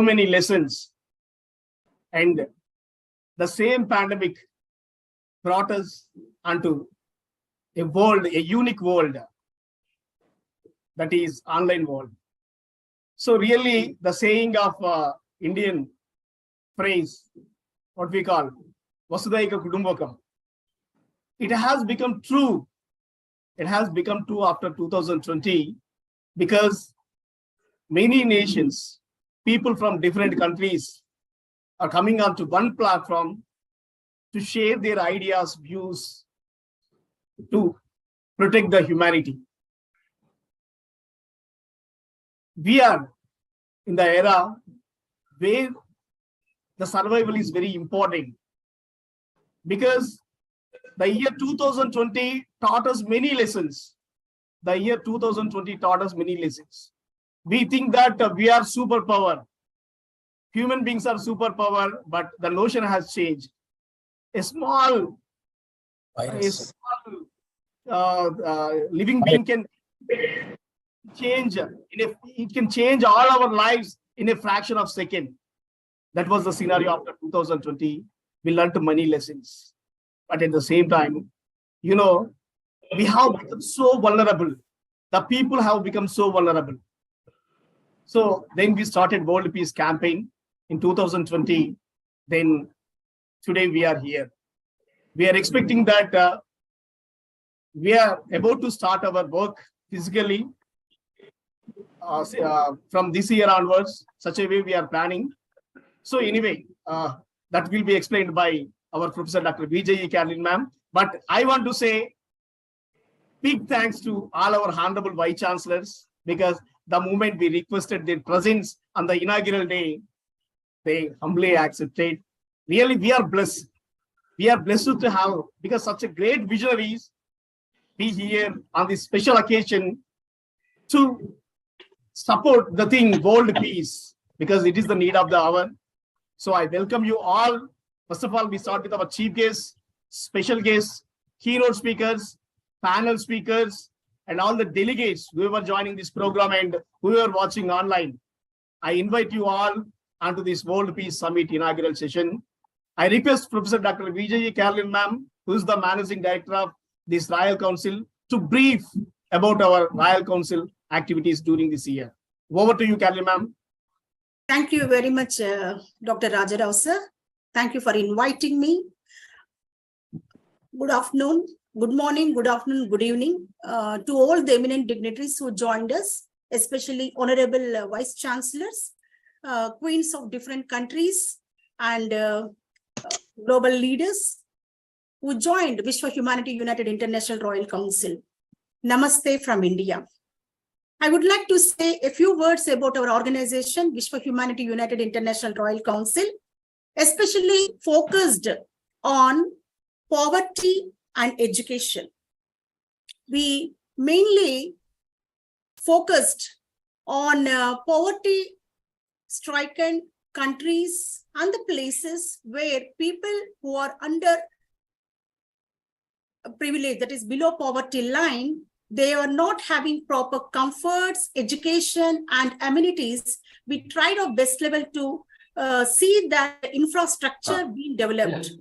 many lessons. And the same pandemic brought us onto a world, a unique world, that is online world. So really the saying of Indian phrase, what we call Vasudhaiva Kudumbakam, it has become true. It has become true after 2020 because many nations, people from different countries are coming onto one platform to share their ideas, views, to protect the humanity. We are in the era where the survival is very important because the year 2020 taught us many lessons. The year 2020 taught us many lessons. We think that we are superpower. Human beings are superpower, but the notion has changed. A small living being can change. It can change all our lives in a fraction of a second. That was the scenario after 2020. We learned many lessons. But at the same time, we have become so vulnerable. The people have become so vulnerable. So then we started World Peace Campaign in 2020. Then today we are here. We are expecting that we are about to start our work physically from this year onwards, such a way we are planning. So anyway, that will be explained by our Professor Dr. Vijay Carolyn ma'am. But I want to say big thanks to all our honorable Vice Chancellors, because the moment we requested their presence on the inaugural day, they humbly accepted. Really, we are blessed. We are blessed to have, because such a great visionaries be here on this special occasion to support the thing, world peace, because it is the need of the hour. So I welcome you all. First of all, we start with our chief guests, special guests, keynote speakers, panel speakers, and all the delegates who are joining this program and who are watching online. I invite you all onto this World Peace Summit inaugural session. I request Professor Dr. Vijay Carolyn ma'am, who is the Managing Director of this Royal Council, to brief about our Royal Council activities during this year. Over to you, Carolyn ma'am. Thank you very much, Dr. Rajarao sir. Thank you for inviting me. Good afternoon, good morning, good afternoon, good evening to all the eminent dignitaries who joined us, especially Honorable Vice Chancellors, Queens of different countries, and global leaders who joined Vishwa Humanity United International Royal Council. Namaste from India. I would like to say a few words about our organization, Vishwa Humanity United International Royal Council, especially focused on poverty and education. We mainly focused on poverty-stricken countries and the places where people who are under privilege, that is below poverty line, they are not having proper comforts, education, and amenities. We tried our best level to see that infrastructure being developed.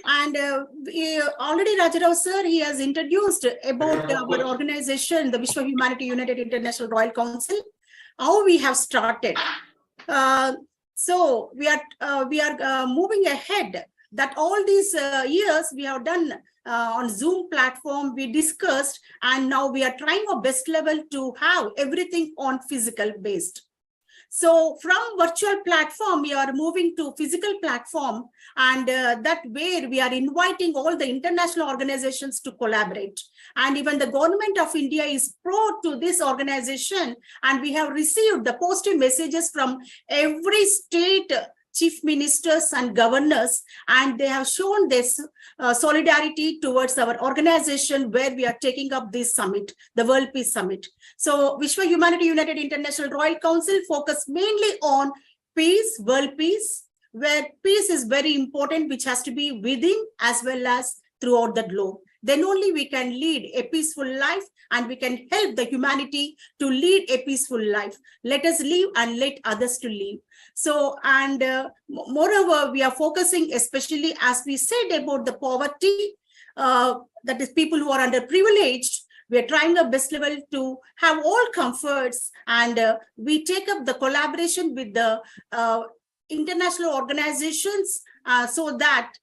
And already Rajarao sir, he has introduced about our organization, the Vishwa Humanity United International Royal Council, how we have started. So we are moving ahead. That all these years we have done on Zoom platform, we discussed, and now we are trying our best level to have everything on physical based. So from virtual platform, we are moving to physical platform, and that way we are inviting all the international organizations to collaborate. And even the government of India is pro to this organization, and we have received the positive messages from every state chief ministers and governors, and they have shown this solidarity towards our organization where we are taking up this summit, the World Peace Summit. So Vishwa Humanity United International Royal Council focus mainly on peace, world peace, where peace is very important, which has to be within as well as throughout the globe. then only we can lead a peaceful life and we can help the humanity to lead a peaceful life. Let us live and let others to live. So, and moreover, we are focusing especially, as we said, about the poverty, that is people who are underprivileged. We are trying our best level to have all comforts, and we take up the collaboration with the international organizations so that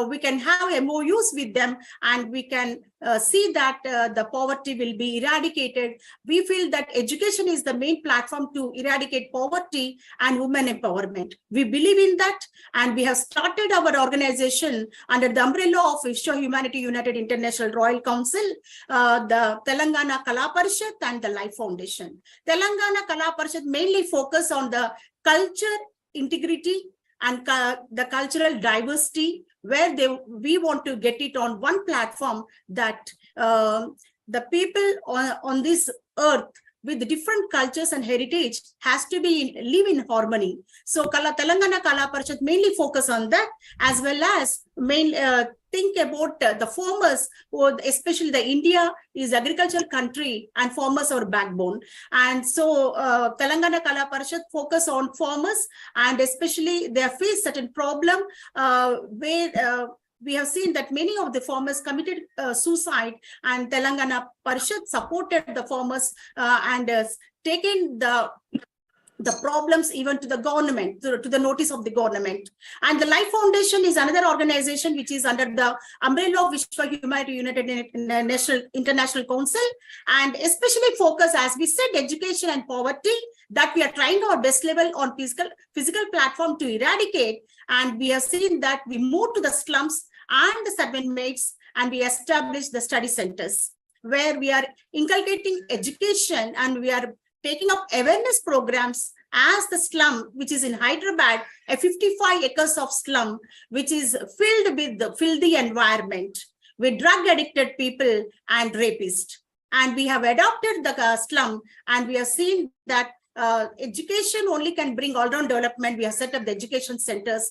we can have MOUs with them, and we can see that the poverty will be eradicated. We feel that education is the main platform to eradicate poverty and women empowerment. We believe in that, and we have started our organization under the umbrella of Vishwa Humanity United International Royal Council, the Telangana Kala Parishad and the Life Foundation. Telangana Kala Parishad mainly focus on the culture integrity and the cultural diversity, where we want to get it on one platform, that the people on this earth with different cultures and heritage has to live in harmony. So Telangana Kala Parishad mainly focus on that, as well as think about the farmers, especially the India is agricultural country and farmers are backbone. And so Telangana Kala Parishad focus on farmers, and especially they face certain problem where we have seen that many of the farmers committed suicide, and Telangana Parishad supported the farmers and taken the problems even to the government, to the notice of the government. And the Life Foundation is another organization which is under the umbrella of Vishwa Humanity United International Council, and especially focus, as we said, education and poverty, that we are trying our best level on physical platform to eradicate. And we have seen that we moved to the slums and the suburban mates, and we established the study centers where we are inculcating education, and we are taking up awareness programs as the slum, which is in Hyderabad, a 55 acres of slum, which is filled with the filthy environment, with drug addicted people and rapists. And we have adopted the slum, and we have seen that education only can bring all-round development. We have set up the education centers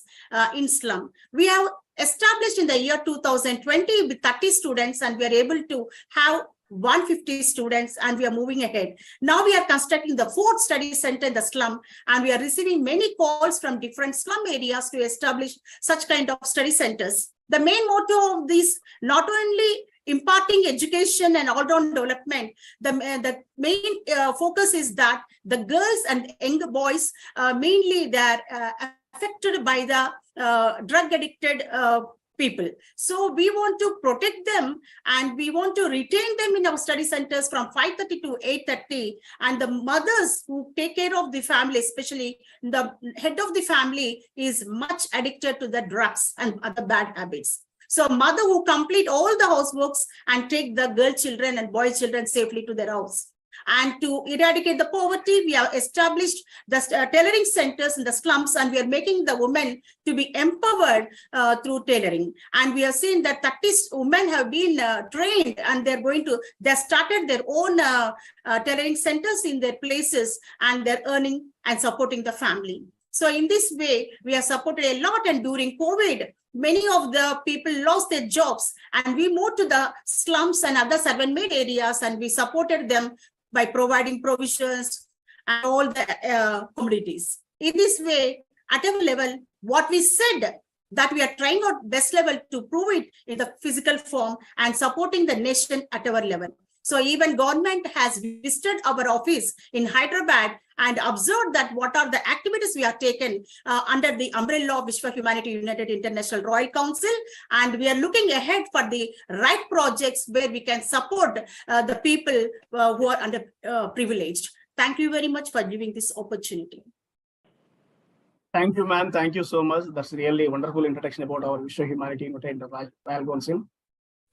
in slum. We have established in the year 2020 with 30 students, and we are able to have 150 students, and we are moving ahead. Now we are constructing the 4th study center in the slum, and we are receiving many calls from different slum areas to establish such kind of study centers. The main motto of this, not only imparting education and all-round development, the main focus is that the girls and young boys, mainly they are affected by the drug addicted people. So we want to protect them, and we want to retain them in our study centers from 5:30 to 8:30. And the mothers who take care of the family, especially the head of the family, is much addicted to the drugs and other bad habits. So mother who complete all the houseworks and take the girl children and boy children safely to their house. And to eradicate the poverty, we have established the tailoring centers in the slums, and we are making the women to be empowered through tailoring. And we have seen that 30 women have been trained, and they started their own tailoring centers in their places, and they're earning and supporting the family. So in this way, we have supported a lot, and during COVID, many of the people lost their jobs, and we moved to the slums and other urban-made areas, and we supported them by providing provisions and all the commodities. In this way, at our level, what we said, that we are trying our best level to prove it in the physical form and supporting the nation at our level. So even government has visited our office in Hyderabad and observed that what are the activities we have taken under the umbrella of Vishwa Humanity United International Royal Council. And we are looking ahead for the right projects where we can support the people who are underprivileged. Thank you very much for giving this opportunity. Thank you, ma'am. Thank you so much. That's really a wonderful introduction about our Vishwa Humanity United Royal Council.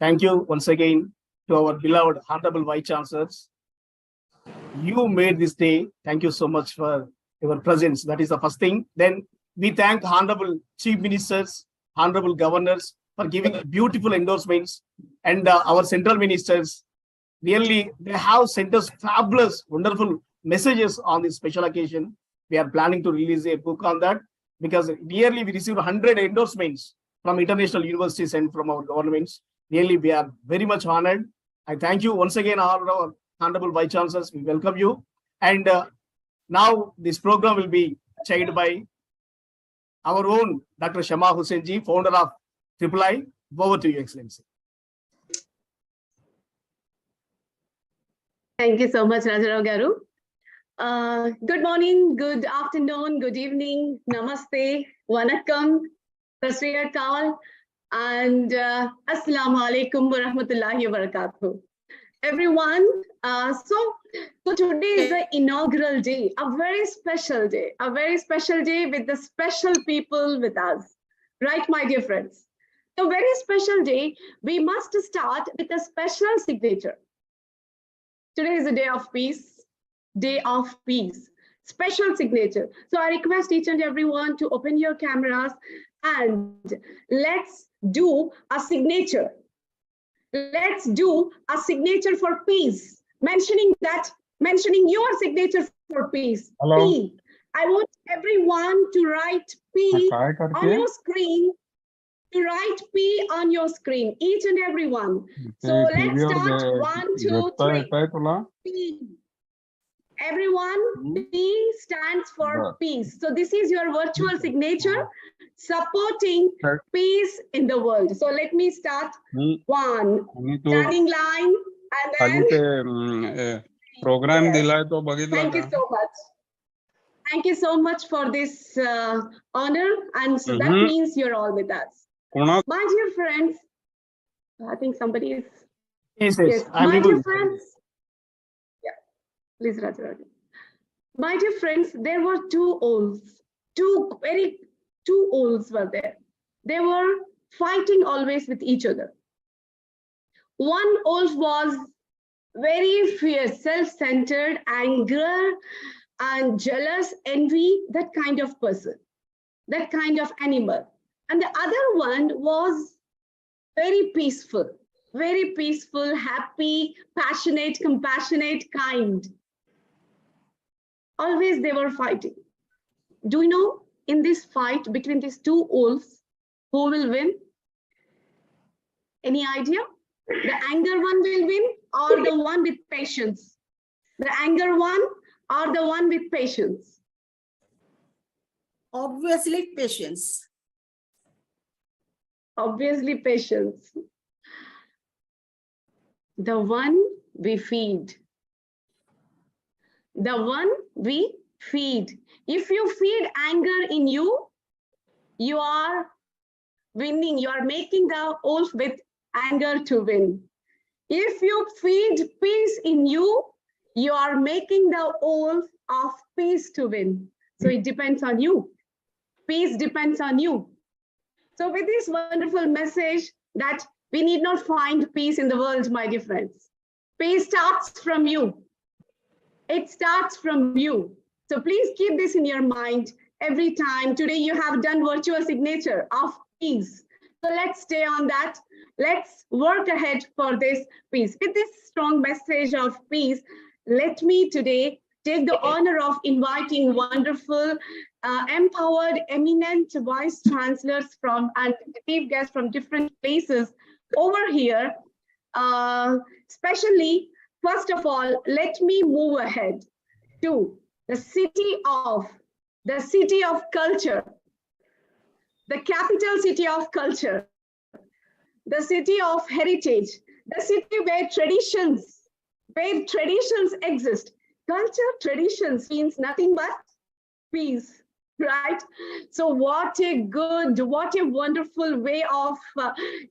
Thank you once again to our beloved Honorable Vice Chancellors. You made this day. Thank you so much for your presence. That is the first thing. Then we thank Honorable Chief Ministers, Honorable Governors for giving beautiful endorsements, and our central ministers. Really, they have sent us fabulous, wonderful messages on this special occasion. We are planning to release a book on that, because yearly we receive 100 endorsements from international universities and from our governments. Really, we are very much honored. I thank you once again, all our honorable vice chancellors. We welcome you. And now this program will be chaired by our own Dr. Shama Hussain ji, founder of III. Over to you, Excellency. Thank you so much, Rajarao Garu. Good morning, good afternoon, good evening, namaste, vanakkam, sat sri akal, and assalamu alaikum wa rahmatullahi wa barakatuh. Everyone, so today is the inaugural day, a very special day with the special people with us, right, my dear friends? A very special day, we must start with a special signature. Today is a day of peace, special signature. So I request each and everyone to open your cameras and let's do a signature. Let's do a signature for peace, mentioning your signature for peace. Hello. P. I want everyone to write P on your screen. To write P on your screen, each and every one. So let's start. 1, 2, 3. P. Everyone, P stands for peace. So this is your virtual signature supporting peace in the world. So let me start. 1, standing line, and then program thank you so much. Thank you so much for this honor, and so that means you're all with us. My dear friends, I think somebody is. Yes. My dear friends, yeah, please, Raja. My dear friends, there were two owls were there. They were fighting always with each other. One wolf was very fierce, self-centered, anger, and jealous, envy, that kind of person, that kind of animal. And the other one was very peaceful, happy, passionate, compassionate, kind. Always they were fighting. Do you know, in this fight between these two wolves, who will win? Any idea? The anger one will win, or the one with patience? The anger one or the one with patience? Obviously, patience. Obviously, patience. The one we feed. The one we feed. If you feed anger in you, you are winning. You are making the wolf with anger to win. If you feed peace in you, you are making the wolf of peace to win. So it depends on you. Peace depends on you. So with this wonderful message that we need not find peace in the world, my dear friends. Peace starts from you. It starts from you. So please keep this in your mind every time. Today you have done virtual signature of peace. So let's stay on that. Let's work ahead for this peace. With this strong message of peace, let me today take the honor of inviting wonderful, empowered, eminent vice chancellors and chief guests from different places over here. Especially, first of all, let me move ahead to the city of culture, the capital city of culture, the city of heritage, the city where traditions exist. Culture, traditions means nothing but peace, right? So what a wonderful way of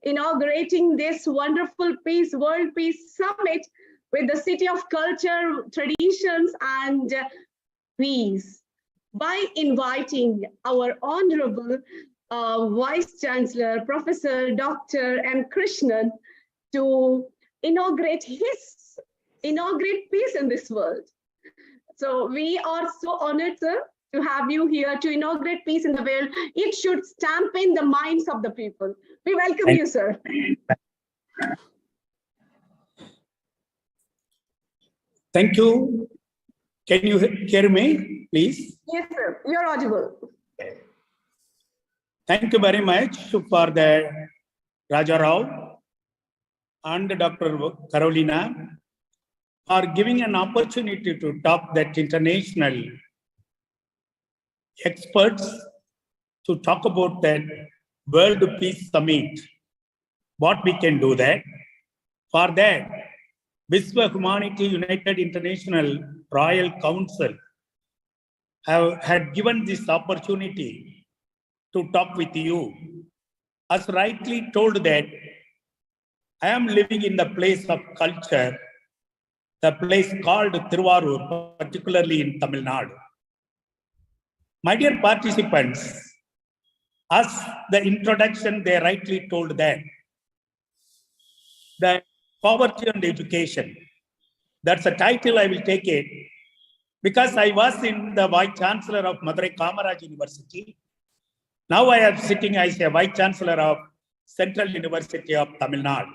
inaugurating this wonderful peace, World Peace Summit with the city of culture, traditions, and peace, by inviting our honorable Vice Chancellor, Professor Dr. M. Krishnan, to inaugurate peace in this world. So we are so honored, sir, to have you here to inaugurate peace in the world. It should stamp in the minds of the people. We welcome you, sir. Thank you. Can you hear me, please? Yes, sir. You're audible. Thank you very much for the Raja Rao and Dr. Carolina for giving an opportunity to talk that international experts to talk about that World Peace Summit. What we can do that. For that, Vishwa Humanity United International Royal Council had given this opportunity to talk with you. As rightly told that I am living in the place of culture, the place called Tiruvarur, particularly in Tamil Nadu. My dear participants, as the introduction, they rightly told that poverty and education, that's a title I will take it, because I was in the Vice Chancellor of Madurai Kamaraj University. Now I am sitting as a Vice Chancellor of Central University of Tamil Nadu.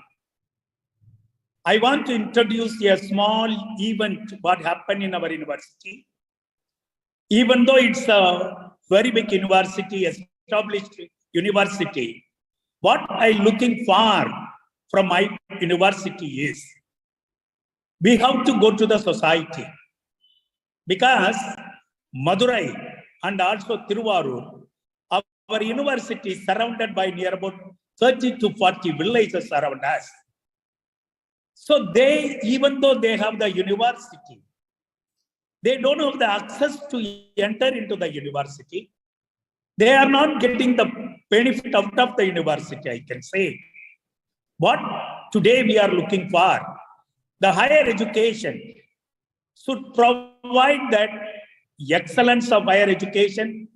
I want to introduce a small event what happened in our university. Even though it's a very big university, established university, what I'm looking for from my university is we have to go to the society, because Madurai and also Tiruvarur, our university is surrounded by near about 30 to 40 villages around us. So they, even though they have the university, they don't have the access to enter into the university. They are not getting the benefit out of the university, I can say. What today we are looking for, the higher education should provide that excellence of higher education.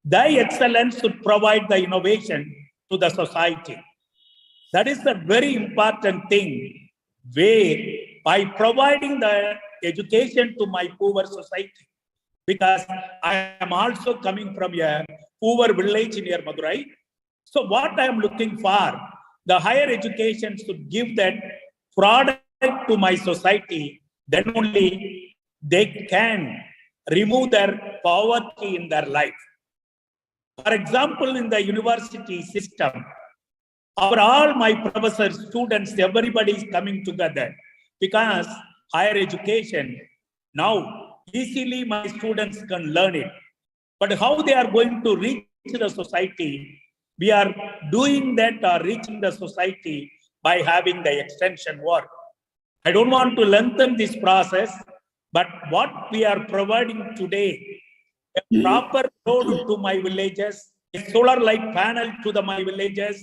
The excellence should provide the innovation to the society. That is the very important thing, where by providing the education to my poor society, because I am also coming from a poor village near Madurai. So what I am looking for, the higher education should give that product to my society, then only they can remove their poverty in their life. For example, in the university system, all my professors, students, everybody is coming together, because higher education, now easily my students can learn it. But how they are going to reach the society, we are doing that or reaching the society by having the extension work. I don't want to lengthen this process, but what we are providing today, a proper road to my villages, a solar light panel to my villages,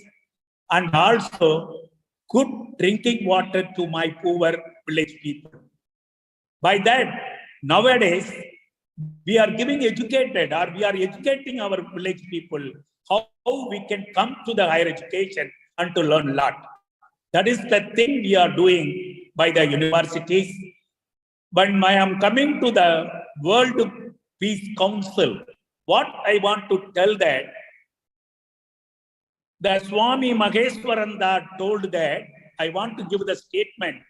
and also good drinking water to my poor village people. By that, nowadays, we are giving educated, or we are educating our village people how we can come to the higher education and to learn a lot. That is the thing we are doing by the universities. When I am coming to the World Peace Council, what I want to tell that, the Swami Maheshwarananda told that, I want to give the statement,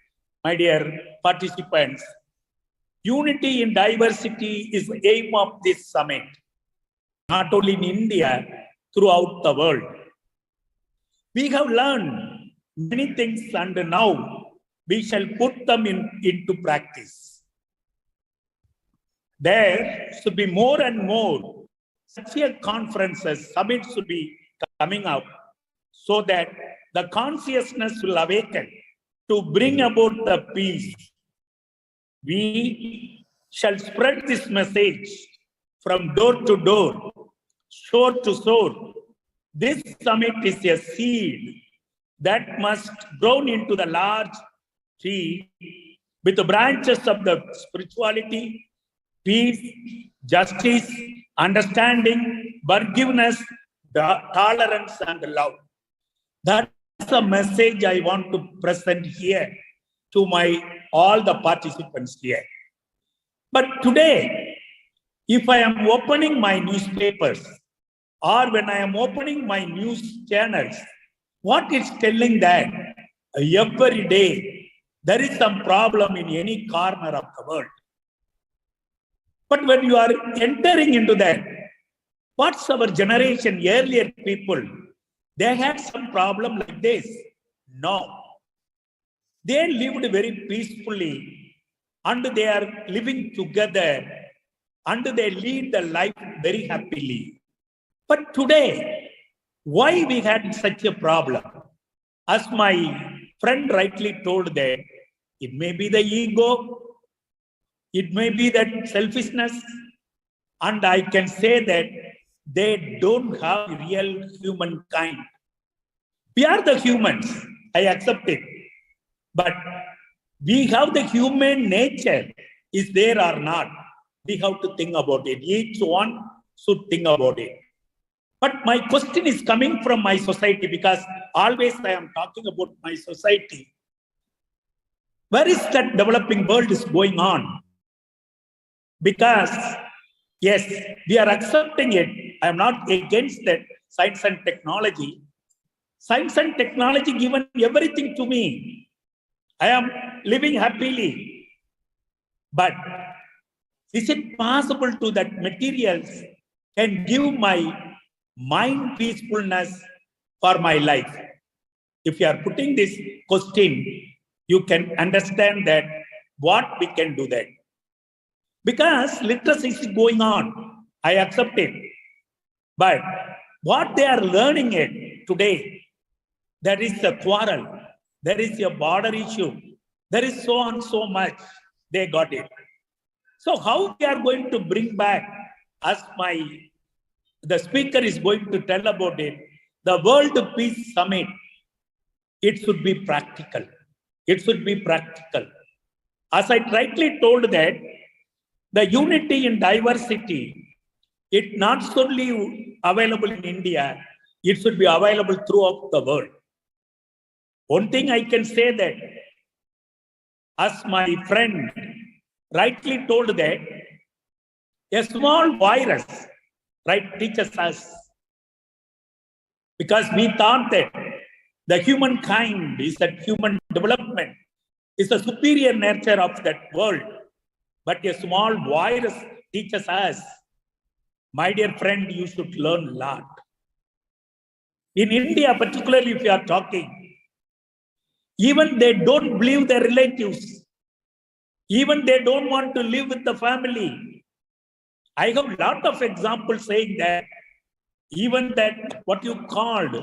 my dear participants. Unity in diversity is the aim of this summit, not only in India, throughout the world. We have learned many things, and now we shall put them into practice. There should be more and more such conferences, summits should be coming up, so that the consciousness will awaken to bring about the peace. We shall spread this message from door to door, shore to shore. This summit is a seed that must grow into the large tree with the branches of the spirituality, peace, justice, understanding, forgiveness, tolerance, and love. That's the message I want to present here to all the participants here. But today, if I am opening my newspapers, or when I am opening my news channels, what it's telling that every day there is some problem in any corner of the world. But when you are entering into that, what's our generation, earlier people, they had some problem like this? No. They lived very peacefully and they are living together and they lead the life very happily. But today, why we had such a problem? As my friend rightly told that it may be the ego, it may be that selfishness, and I can say that they don't have real humankind. We are the humans, I accept it. But we have the human nature, is there or not? We have to think about it. Each one should think about it. But my question is coming from my society, because always I am talking about my society. Where is that developing world is going on? Because, yes, we are accepting it. I am not against that science and technology. Science and technology given everything to me. I am living happily. But is it possible to that materials can give my mind peacefulness for my life? If you are putting this question, you can understand that what we can do that. Because literacy is going on, I accept it. But what they are learning it today, there is a quarrel, there is a border issue, there is so on so much, they got it. So how we are going to bring back, as the speaker is going to tell about it, the World Peace Summit, it should be practical. It should be practical. As I rightly told that, the unity in diversity, it not only available in India, it should be available throughout the world. One thing I can say that, as my friend rightly told that, a small virus, right, teaches us. Because we thought that the humankind is that human development is the superior nature of that world. But a small virus teaches us, my dear friend, you should learn a lot. In India, particularly if you are talking, even they don't believe their relatives. Even they don't want to live with the family. I have a lot of examples saying that even that what you called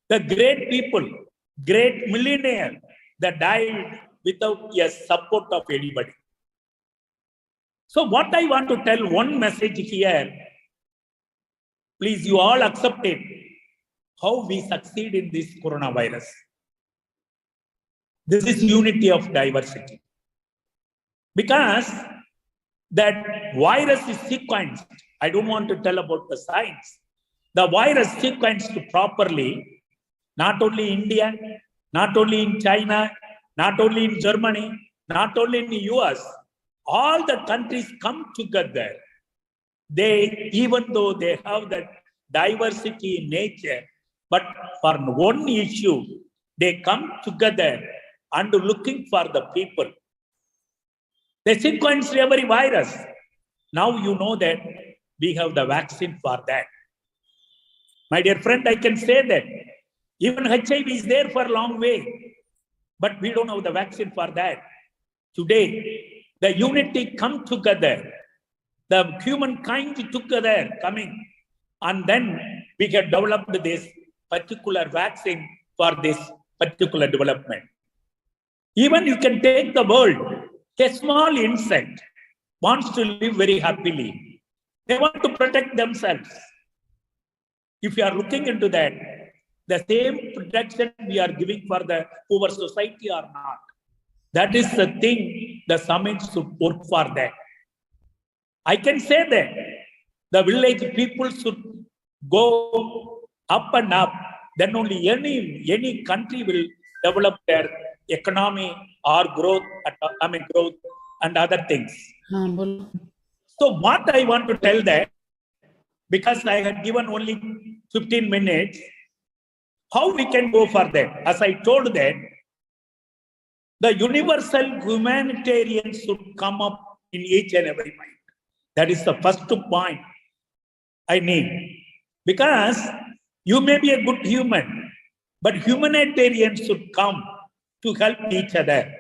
the great people, great millionaire that died without a support of anybody. So what I want to tell, one message here, please you all accept it, how we succeed in this coronavirus. This is unity of diversity. Because that virus is sequenced. I don't want to tell about the science. The virus sequenced properly, not only India, not only in China, not only in Germany, not only in the US, all the countries come together. They, even though they have that diversity in nature, but for one issue, they come together and looking for the people. They sequenced every virus. Now you know that we have the vaccine for that. My dear friend, I can say that even HIV is there for a long way, but we don't have the vaccine for that. Today, the unity come together, the humankind together coming, and then we can develop this particular vaccine for this particular development. Even you can take the world, a small insect wants to live very happily. They want to protect themselves. If you are looking into that, the same protection we are giving for the poor society or not. That is the thing the summit should work for that. I can say that the village people should go up and up. Then only any country will develop their economy or growth, growth and other things. So what I want to tell that, because I had given only 15 minutes, how we can go for that? As I told that, the universal humanitarian should come up in each and every mind. That is the first point I need. Because you may be a good human, but humanitarian should come to help each other.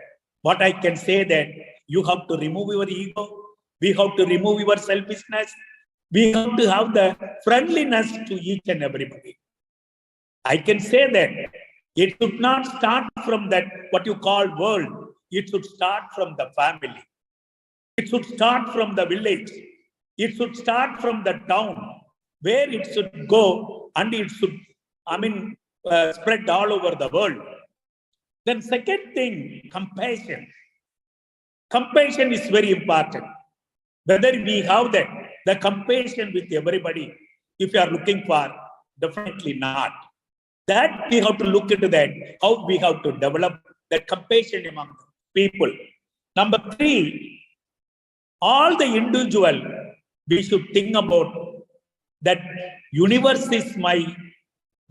What I can say that you have to remove your ego. We have to remove your selfishness. We have to have the friendliness to each and everybody. I can say that it should not start from that what you call world. It should start from the family. It should start from the village. It should start from the town, where it should go, and it should, spread all over the world. Then second thing, compassion. Compassion is very important. Whether we have that, the compassion with everybody, if you are looking for, definitely not. That we have to look into that, how we have to develop that compassion among people. Number three, all the individual, we should think about that universe is my,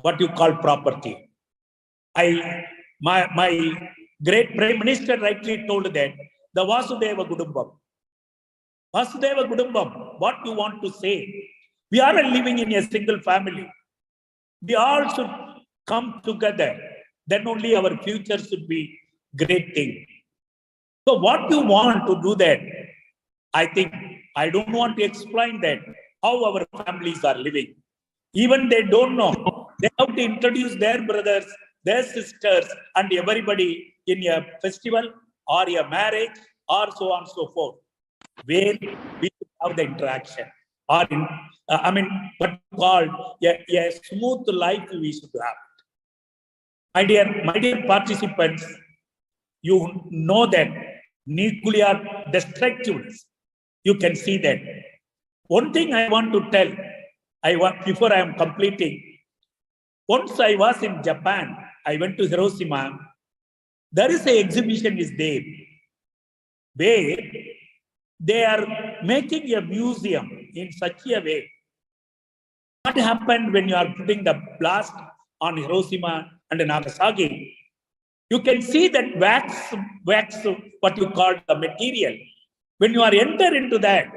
what you call property. My great Prime Minister rightly told that the Vasudeva Kudumbam. Vasudeva Kudumbam, what you want to say? We are living in a single family. We all should come together. Then only our future should be great thing. So what you want to do that? I think I don't want to explain that how our families are living. Even they don't know. They have to introduce their brothers, their sisters, and everybody in a festival or a marriage or so on and so forth, where we have the interaction. Or in, what called a smooth life we should have. My dear participants, you know that nuclear destructiveness. You can see that. One thing I want to tell, before I am completing, once I was in Japan, I went to Hiroshima. There is an exhibition is there, where they are making a museum in such a way. What happened when you are putting the blast on Hiroshima and Nagasaki? You can see that wax, what you call the material. When you are enter into that,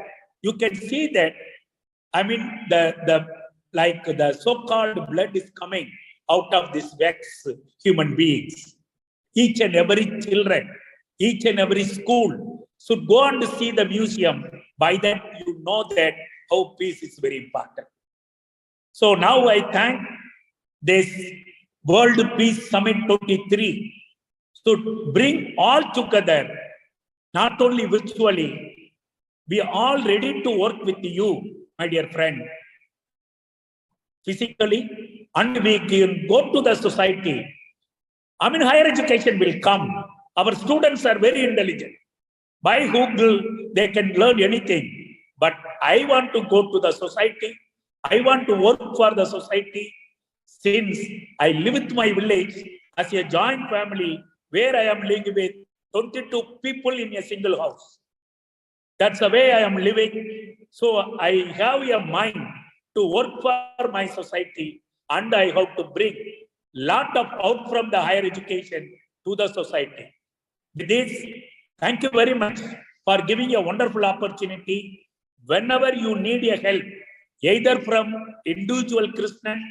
you can see that, the so-called blood is coming out of this wax human beings. Each and every children, each and every school should go and see the museum. By that, you know that how peace is very important. So now I thank this World Peace Summit 23 to bring all together, not only virtually, we are all ready to work with you, my dear friend, physically, and we can go to the society. Higher education will come. Our students are very intelligent. By Google, they can learn anything. But I want to go to the society. I want to work for the society. Since I live with my village as a joint family, where I am living with 22 people in a single house. That's the way I am living. So I have a mind to work for my society, and I have to bring lot of out from the higher education to the society. With this, thank you very much for giving a wonderful opportunity. Whenever you need a help, either from individual Christian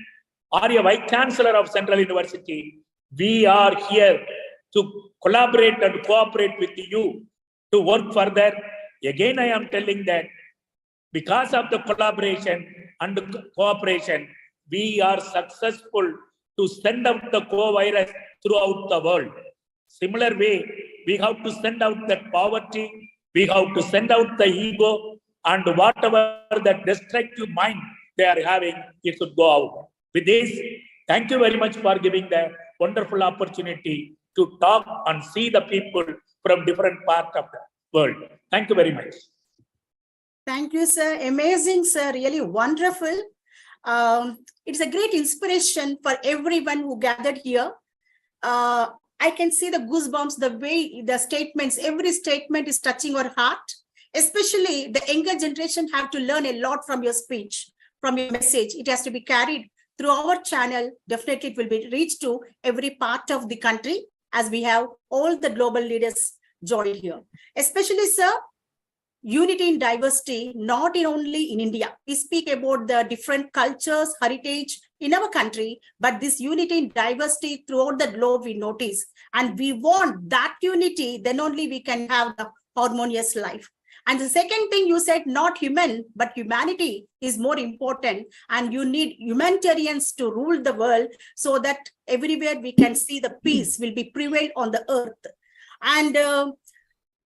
or a Vice Chancellor of Central University, we are here to collaborate and cooperate with you to work further. Again, I am telling that because of the collaboration and cooperation, we are successful to send out the co-virus throughout the world. Similar way, we have to send out that poverty, we have to send out the ego, and whatever that destructive mind they are having, it should go out. With this, thank you very much for giving the wonderful opportunity to talk and see the people from different parts of the world. Thank you very much. Thank you, sir. Amazing, sir. Really wonderful. It's a great inspiration for everyone who gathered here. I can see the goosebumps, the way the statements, every statement is touching our heart. Especially the younger generation have to learn a lot from your speech, from your message. It has to be carried through our channel. Definitely it will be reached to every part of the country, as we have all the global leaders joined here. Especially, sir, unity in diversity, not only in India. We speak about the different cultures, heritage in our country, but this unity in diversity throughout the globe we notice. And we want that unity, then only we can have the harmonious life. And the second thing you said, not human, but humanity is more important. And you need humanitarians to rule the world so that everywhere we can see the peace will be prevailed on the earth. And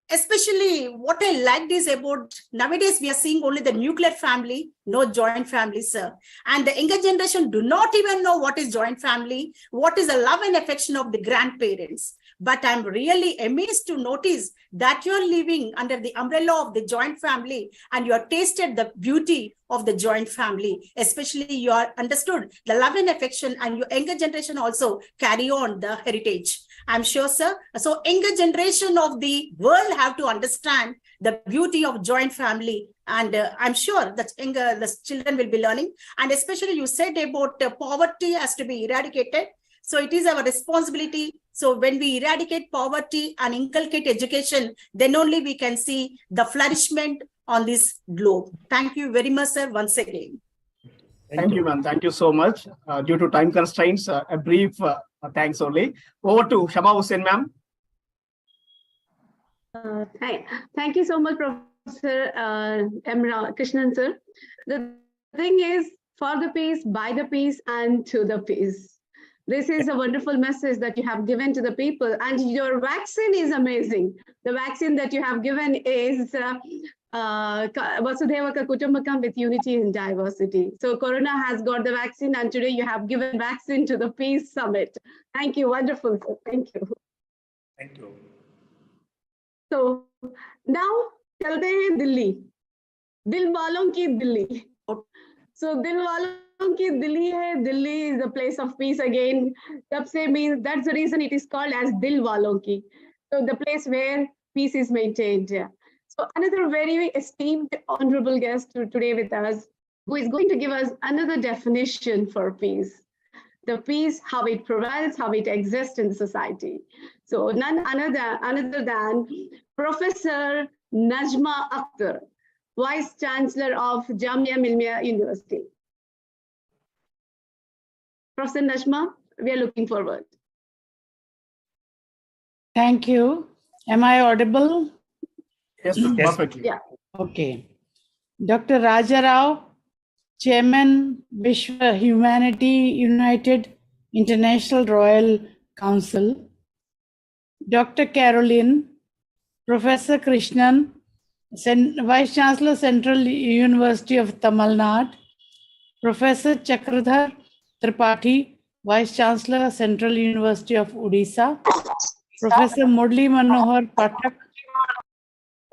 especially what I liked is about nowadays we are seeing only the nuclear family, no joint family, sir. And the younger generation do not even know what is joint family, what is the love and affection of the grandparents. But I'm really amazed to notice that you're living under the umbrella of the joint family and you have tasted the beauty of the joint family. Especially you are understood the love and affection, and your younger generation also carry on the heritage. I'm sure, sir. So younger generation of the world have to understand the beauty of joint family. And I'm sure that the children will be learning. And especially you said about poverty has to be eradicated. So it is our responsibility. So when we eradicate poverty and inculcate education, then only we can see the flourishment on this globe. Thank you very much, sir, once again. Thank you, ma'am. Thank you so much. Due to time constraints, a brief thanks only. Over to Shama Hussain, ma'am. Thank you so much, Professor M. Krishnan, sir. The thing is, for the peace, by the peace, and to the peace. This is a wonderful message that you have given to the people, and your vaccine is amazing. The vaccine that you have given is Vasudhaiva Kutumbakam with unity in diversity. So Corona has got the vaccine, and today you have given vaccine to the Peace Summit. Thank you, wonderful. Thank you. Thank you. So now चलते हैं दिल्ली, दिल वालों की Delhi. So दिल वालों की दिल्ली है. Delhi is the place of peace again. तब से means that's the reason it is called as दिल वालों की. So the place where peace is maintained. So another very esteemed, honorable guest today with us, who is going to give us another definition for peace. The peace, how it prevails, how it exists in society. So none other than Professor Najma Akhtar, Vice Chancellor of Jamia Millia University. Professor Najma, we are looking forward. Thank you. Am I audible? Yes, ma'am. Yes. Perfectly. Yeah. Okay. Dr. Raja Rao, Chairman, Vishwa Humanity United International Royal Council. Dr. Caroline, Professor Krishnan, Vice Chancellor, Central University of Tamil Nadu. Professor Chakradhar Tripathi, Vice Chancellor, Central University of Odisha. Professor Murli Manohar Pathak,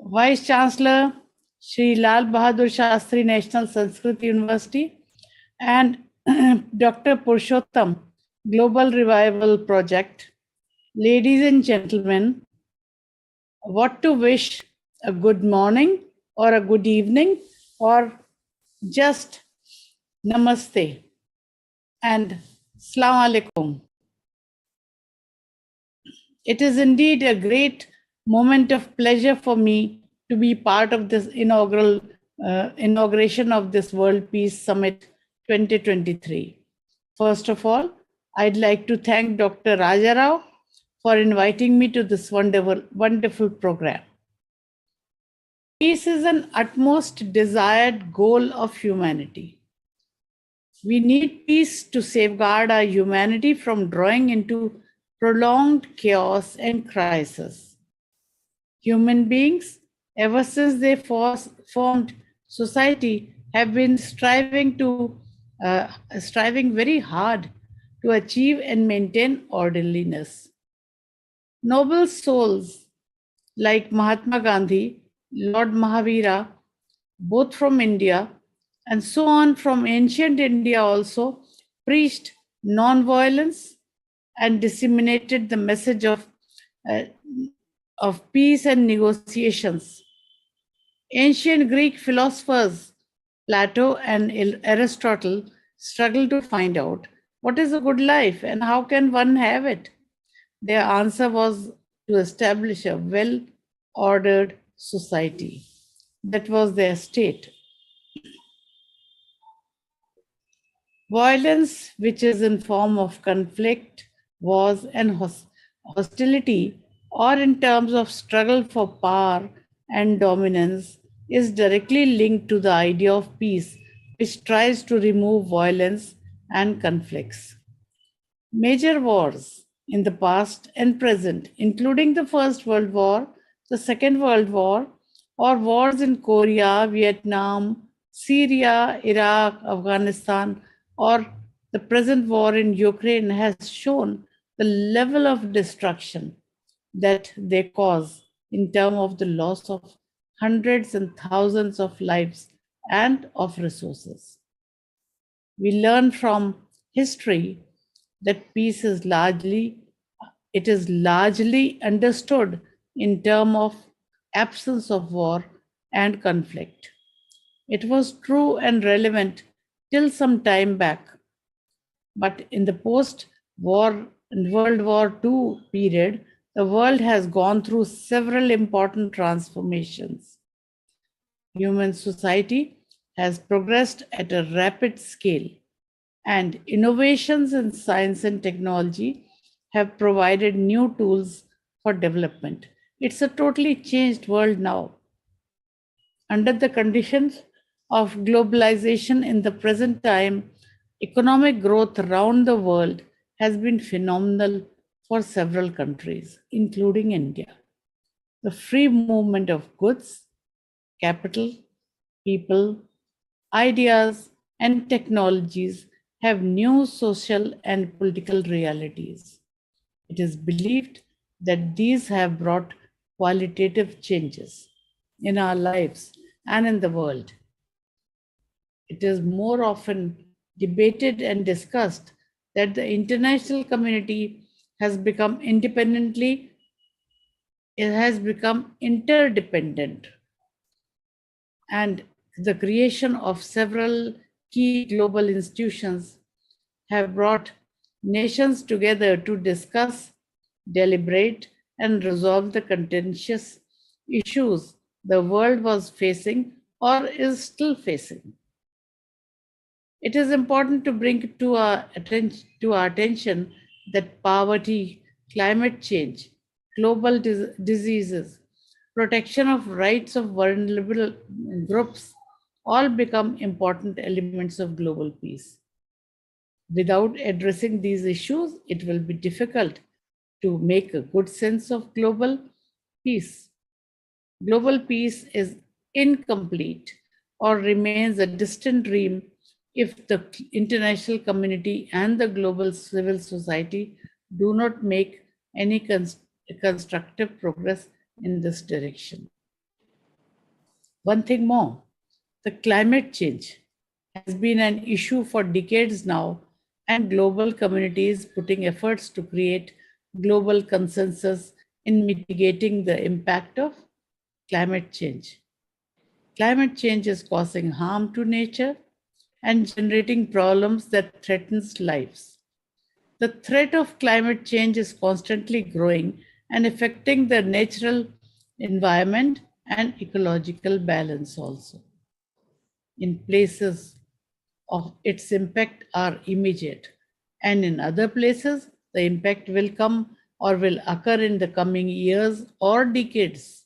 Vice Chancellor, Shri Lal Bahadur Shastri National Sanskrit University, and Dr. Purushottam, Global Revival Project. Ladies and gentlemen, what to wish a good morning or a good evening or just namaste and Assalamu alaikum. It is indeed a great moment of pleasure for me to be part of this inauguration of this World Peace Summit 2023. First of all, I'd like to thank Dr. Raja Rao for inviting me to this wonderful program. Peace is an utmost desired goal of humanity. We need peace to safeguard our humanity from drawing into prolonged chaos and crisis. Human beings, ever since they formed society, have been striving very hard to achieve and maintain orderliness. Noble souls like Mahatma Gandhi, Lord Mahavira, both from India, and so on from ancient India also, preached non-violence and disseminated the message of peace and negotiations. Ancient Greek philosophers, Plato and Aristotle, struggled to find out what is a good life and how can one have it. Their answer was to establish a well-ordered society. that was their state. Violence, which is in form of conflict, wars, and hostility, or in terms of struggle for power and dominance, is directly linked to the idea of peace, which tries to remove violence and conflicts. Major wars in the past and present, including the First World War, the Second World War, or wars in Korea, Vietnam, Syria, Iraq, Afghanistan, or the present war in Ukraine, has shown the level of destruction that they cause in terms of the loss of hundreds and thousands of lives and of resources. We learn from history that peace is largely understood in terms of absence of war and conflict. It was true and relevant till some time back, but in the post-war and World War II period, the world has gone through several important transformations. Human society has progressed at a rapid scale, and innovations in science and technology have provided new tools for development. It's a totally changed world now. Under the conditions of globalization in the present time, economic growth around the world has been phenomenal for several countries, including India. The free movement of goods, capital, people, ideas, and technologies have new social and political realities. It is believed that these have brought qualitative changes in our lives and in the world. It is more often debated and discussed that the international community has become interdependent, and the creation of several key global institutions have brought nations together to discuss, deliberate, and resolve the contentious issues the world was facing or is still facing. It is important to bring to our attention that poverty, climate change, global diseases, protection of rights of vulnerable groups all become important elements of global peace. Without addressing these issues, it will be difficult to make a good sense of global peace. Global peace is incomplete or remains a distant dream if the international community and the global civil society do not make any constructive progress in this direction. One thing more, the climate change has been an issue for decades now, and global communities putting efforts to create global consensus in mitigating the impact of climate change. Climate change is causing harm to nature and generating problems that threatens lives. The threat of climate change is constantly growing and affecting the natural environment and ecological balance also. In places of its impact are immediate, and in other places the impact will come or will occur in the coming years or decades.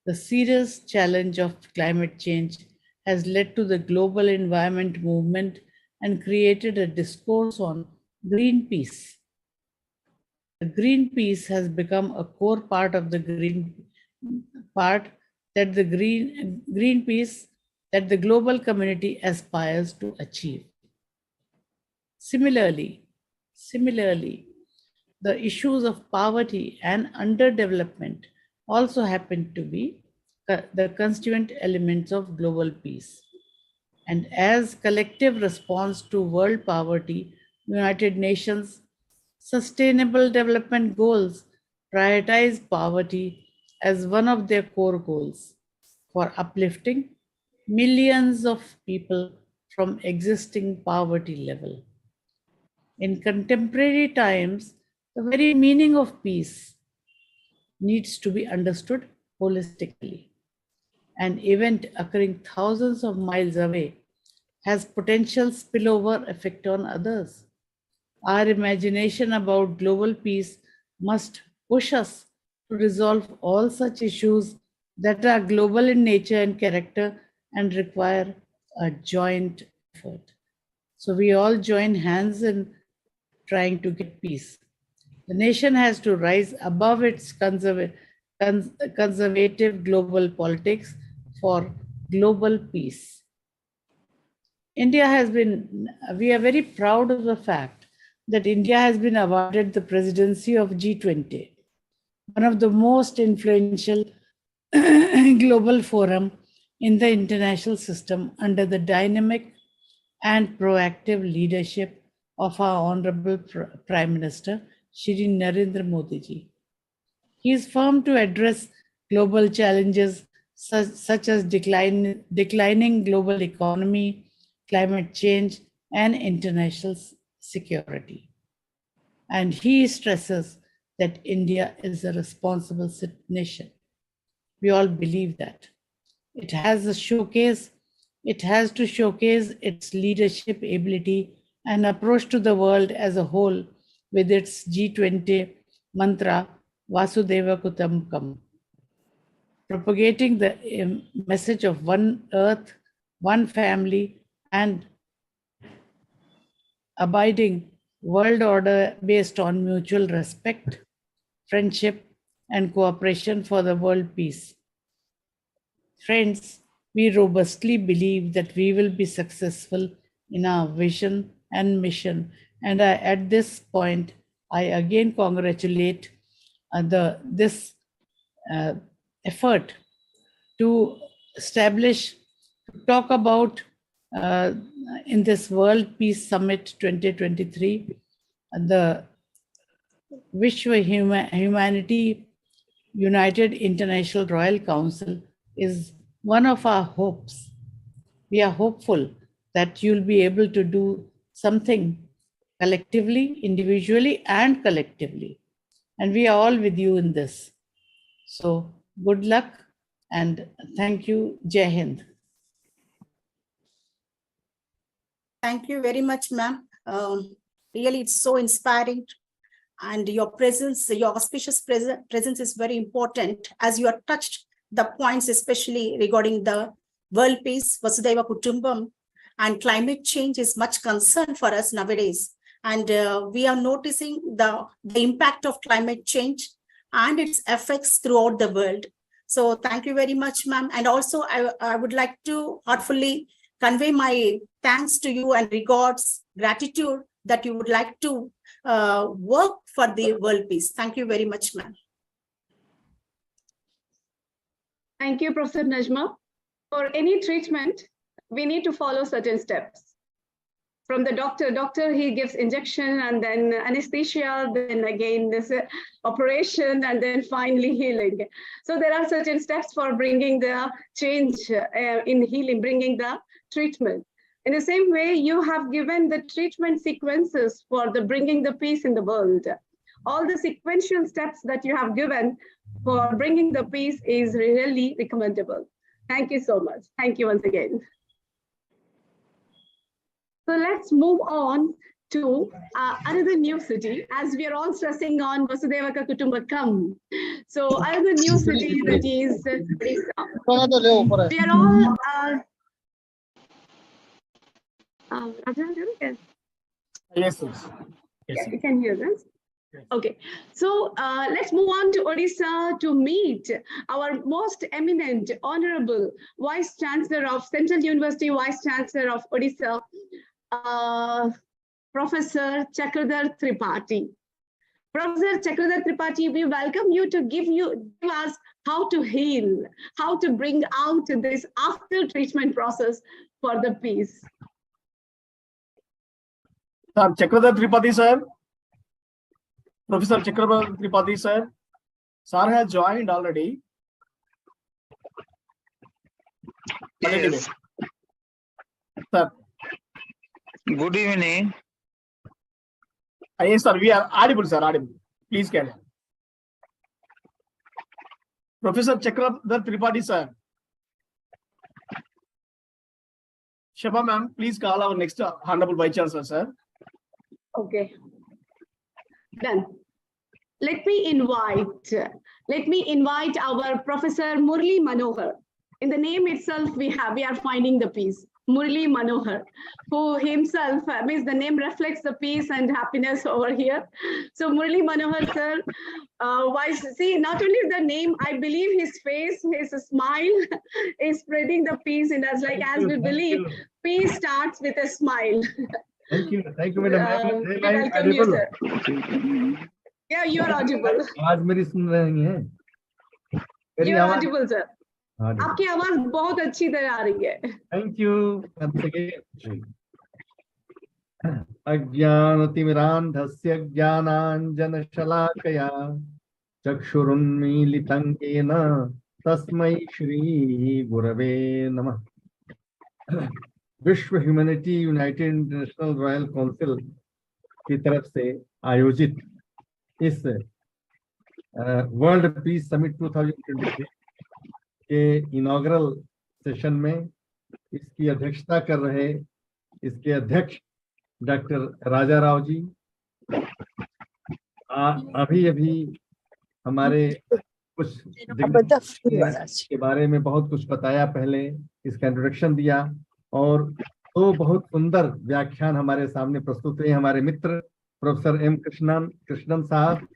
The serious challenge of climate change has led to the global environment movement and created a discourse on green peace. The green peace has become a core part of the part that the green peace that the global community aspires to achieve. Similarly, the issues of poverty and underdevelopment also happen to be the constituent elements of global peace. And as collective response to world poverty, United Nations Sustainable Development Goals prioritize poverty as one of their core goals for uplifting millions of people from existing poverty level. In contemporary times, the very meaning of peace needs to be understood holistically. an event occurring thousands of miles away, has potential spillover effect on others. Our imagination about global peace must push us to resolve all such issues that are global in nature and character and require a joint effort. So we all join hands in trying to get peace. The nation has to rise above its conservative global politics for global peace. We are very proud of the fact that India has been awarded the presidency of G20, one of the most influential global forum in the international system under the dynamic and proactive leadership of our Honorable Prime Minister, Shri Narendra Modi ji. He is firm to address global challenges such as declining global economy, climate change, and international security. And he stresses that India is a responsible nation. We all believe that. It has to showcase its leadership ability and approach to the world as a whole with its G20 mantra, Vasudeva Kutumbakam, propagating the message of one earth, one family, and abiding world order based on mutual respect, friendship, and cooperation for the world peace. Friends, we robustly believe that we will be successful in our vision and mission. And at this point, I again congratulate this effort to talk about in this World Peace Summit 2023, the Vishwa Humanity United International Royal Council is one of our hopes. We are hopeful that you'll be able to do something collectively, individually, and collectively. And we are all with you in this. So good luck and thank you. Jai Hind. Thank you very much, ma'am. Really, it's so inspiring. And your presence, your auspicious presence is very important as you have touched the points, especially regarding the world peace, Vasudhaiva Kutumbam, and climate change is much concern for us nowadays. And we are noticing the impact of climate change and its effects throughout the world. So thank you very much, ma'am. And also, I would like to heartfully convey my thanks to you and regards, gratitude that you would like to work for the world peace. Thank you very much, ma'am. Thank you, Professor Najma. For any treatment, we need to follow certain steps. From the doctor, he gives injection and then anesthesia, then again this operation, and then finally healing. So there are certain steps for bringing the change in healing, bringing the treatment. In the same way, you have given the treatment sequences for the bringing the peace in the world. All the sequential steps that you have given for bringing the peace is really recommendable. Thank you so much. Thank you once again. So let's move on to another new city, as we are all stressing on Vasudhaiva Kutumbakam. So another new city that is Odisha. We are all Yes, yes. Yeah, you can hear this. Okay, so let's move on to Odisha to meet our most eminent, honorable Vice Chancellor of Central University, Vice Chancellor of Odisha, Professor Chakradhar Tripathi. Professor Chakradhar Tripathi, we welcome you to give us how to heal, how to bring out this after treatment process for the peace. Sir, Chakradhar Tripathi, sir. Professor Chakradhar Tripathi, sir. Sir has joined already. Yes. Sir. Good evening. Yes, sir. We are audible, sir. Audible. Please carry on. Professor Chakradhar Tripathi, sir. Shaba ma'am, please call our next Honorable Vice Chancellor, sir. Okay. Done. Let me invite our Professor Murli Manohar. In the name itself, we are finding the peace. Murli Manohar, who himself means the name reflects the peace and happiness over here. So Murli Manohar, sir, see, not only the name, I believe his face, his smile is spreading the peace in us. Like as we believe, peace starts with a smile. Thank you, madam. We welcome you, sir. Yeah, you are audible. आज मेरी सुन रही हैं? मेरी You are आवाज audible, sir. आपकी आवाज बहुत अच्छी तरह आ रही है. Thank you. अज्ञानतिमिरान्धस्य ज्ञानाञ्जनशलाकया चक्षुरुन्मीलितं येन तस्मै श्री गुरवे नमः. विश्व humanity United international royal council की तरफ से आयोजित इस वर्ल्ड पीस समिट 2023 के इनॉग्रल सेशन में इसकी अध्यक्षता कर रहे इसके अध्यक्ष डॉक्टर राजा राव जी अभी हमारे कुछ के बारे में बहुत कुछ बताया, पहले इसका इंट्रोडक्शन दिया और दो बहुत सुंदर व्याख्यान हमारे सामने प्रस्तुत हुए। हमारे मित्र प्रोफेसर एम कृष्णन साहब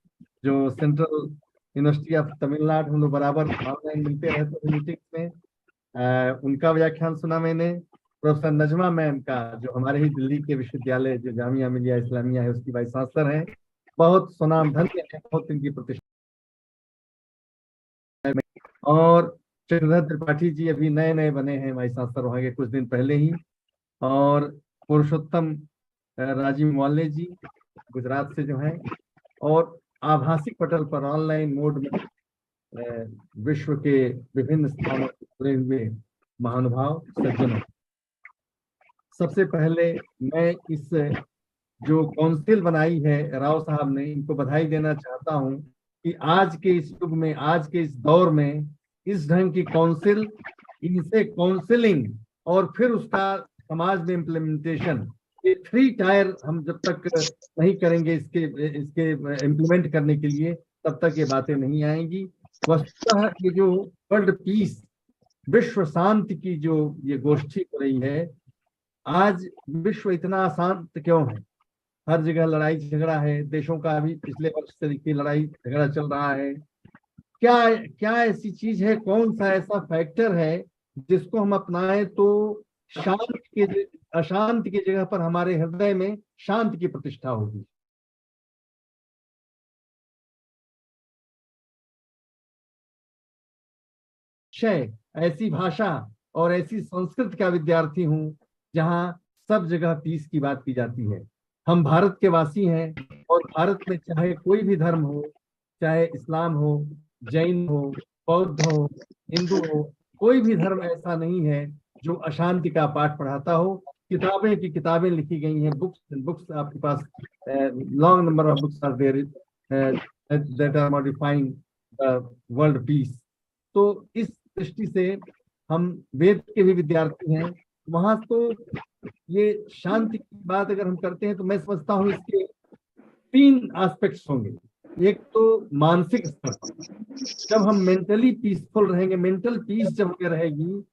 जो सेंट्रल यूनिवर्सिटी ऑफ तमिलनाडु, हम लोग बराबर ऑनलाइन मिलते रहते हैं मीटिंग्स में, उनका व्याख्यान सुना मैंने। प्रोफेसर नजमा मैम का जो हमारे ही दिल्ली के विश्वविद्यालय जो जामिया मिलिया इस्लामिया है उसकी वाइस चांसलर हैं, बहुत सुनाम धन्य है, बहुत इनकी प्रतिष्ठा। और चक्रधर त्रिपाठी जी अभी नए बने हैं वाइस चांसलर वहाँ के कुछ दिन पहले ही। और पुरुषोत्तम राजीव मौल्य जी गुजरात से जो हैं, और आभासी पटल पर ऑनलाइन मोड में विश्व के विभिन्न स्थानों से जुड़े हुए महानुभाव सज्जनों, सबसे पहले मैं इस जो काउंसिल बनाई है राव साहब ने, इनको बधाई देना चाहता हूं कि आज के इस युग में, आज के इस दौर में इस ढंग की काउंसिल, इनसे काउंसिलिंग और फिर उसका समाज में इम्प्लीमेंटेशन, ये 3 टायर हम जब तक नहीं करेंगे इसके इम्प्लीमेंट करने के लिए, तब तक ये बातें नहीं आएंगी। वस्तुतः ये जो वर्ल्ड पीस, विश्व शांति की जो ये गोष्ठी हो रही है, आज विश्व इतना अशांत क्यों है? हर जगह लड़ाई झगड़ा है, देशों का अभी पिछले वर्ष से देखिए लड़ाई झगड़ा चल रहा है। क्या ऐसी चीज है, कौन सा ऐसा फैक्टर है जिसको हम अपनाएं तो अशांति की जगह पर हमारे हृदय में शांति की प्रतिष्ठा होगी। ऐसी भाषा और ऐसी संस्कृत का विद्यार्थी हूं जहां सब जगह पीस की बात की जाती है। हम भारत के वासी हैं और भारत में चाहे कोई भी धर्म हो, चाहे इस्लाम हो, जैन हो, बौद्ध हो, हिंदू हो, कोई भी धर्म ऐसा नहीं है जो अशांति का पाठ पढ़ाता हो। किताबें की किताबें लिखी गई हैं, बुक्स आपके पास long number of books are there that are modifying the world peace. तो इस दृष्टि से हम वेद के भी विद्यार्थी हैं, वहां तो ये शांति की बात अगर हम करते हैं तो मैं समझता हूँ इसके 3 एस्पेक्ट्स होंगे। एक तो मानसिक स्तर पर, जब हम मेंटली पीसफुल रहेंगे, मेंटल पीस जब रहेगी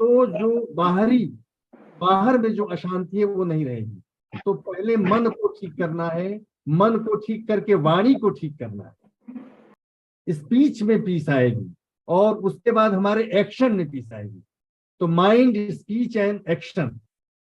तो जो बाहर में जो अशांति है वो नहीं रहेगी। तो पहले मन को ठीक करना है, मन को ठीक करके वाणी को ठीक करना है, स्पीच में पीस आएगी और उसके बाद हमारे एक्शन में पीस आएगी। तो mind, speech and action,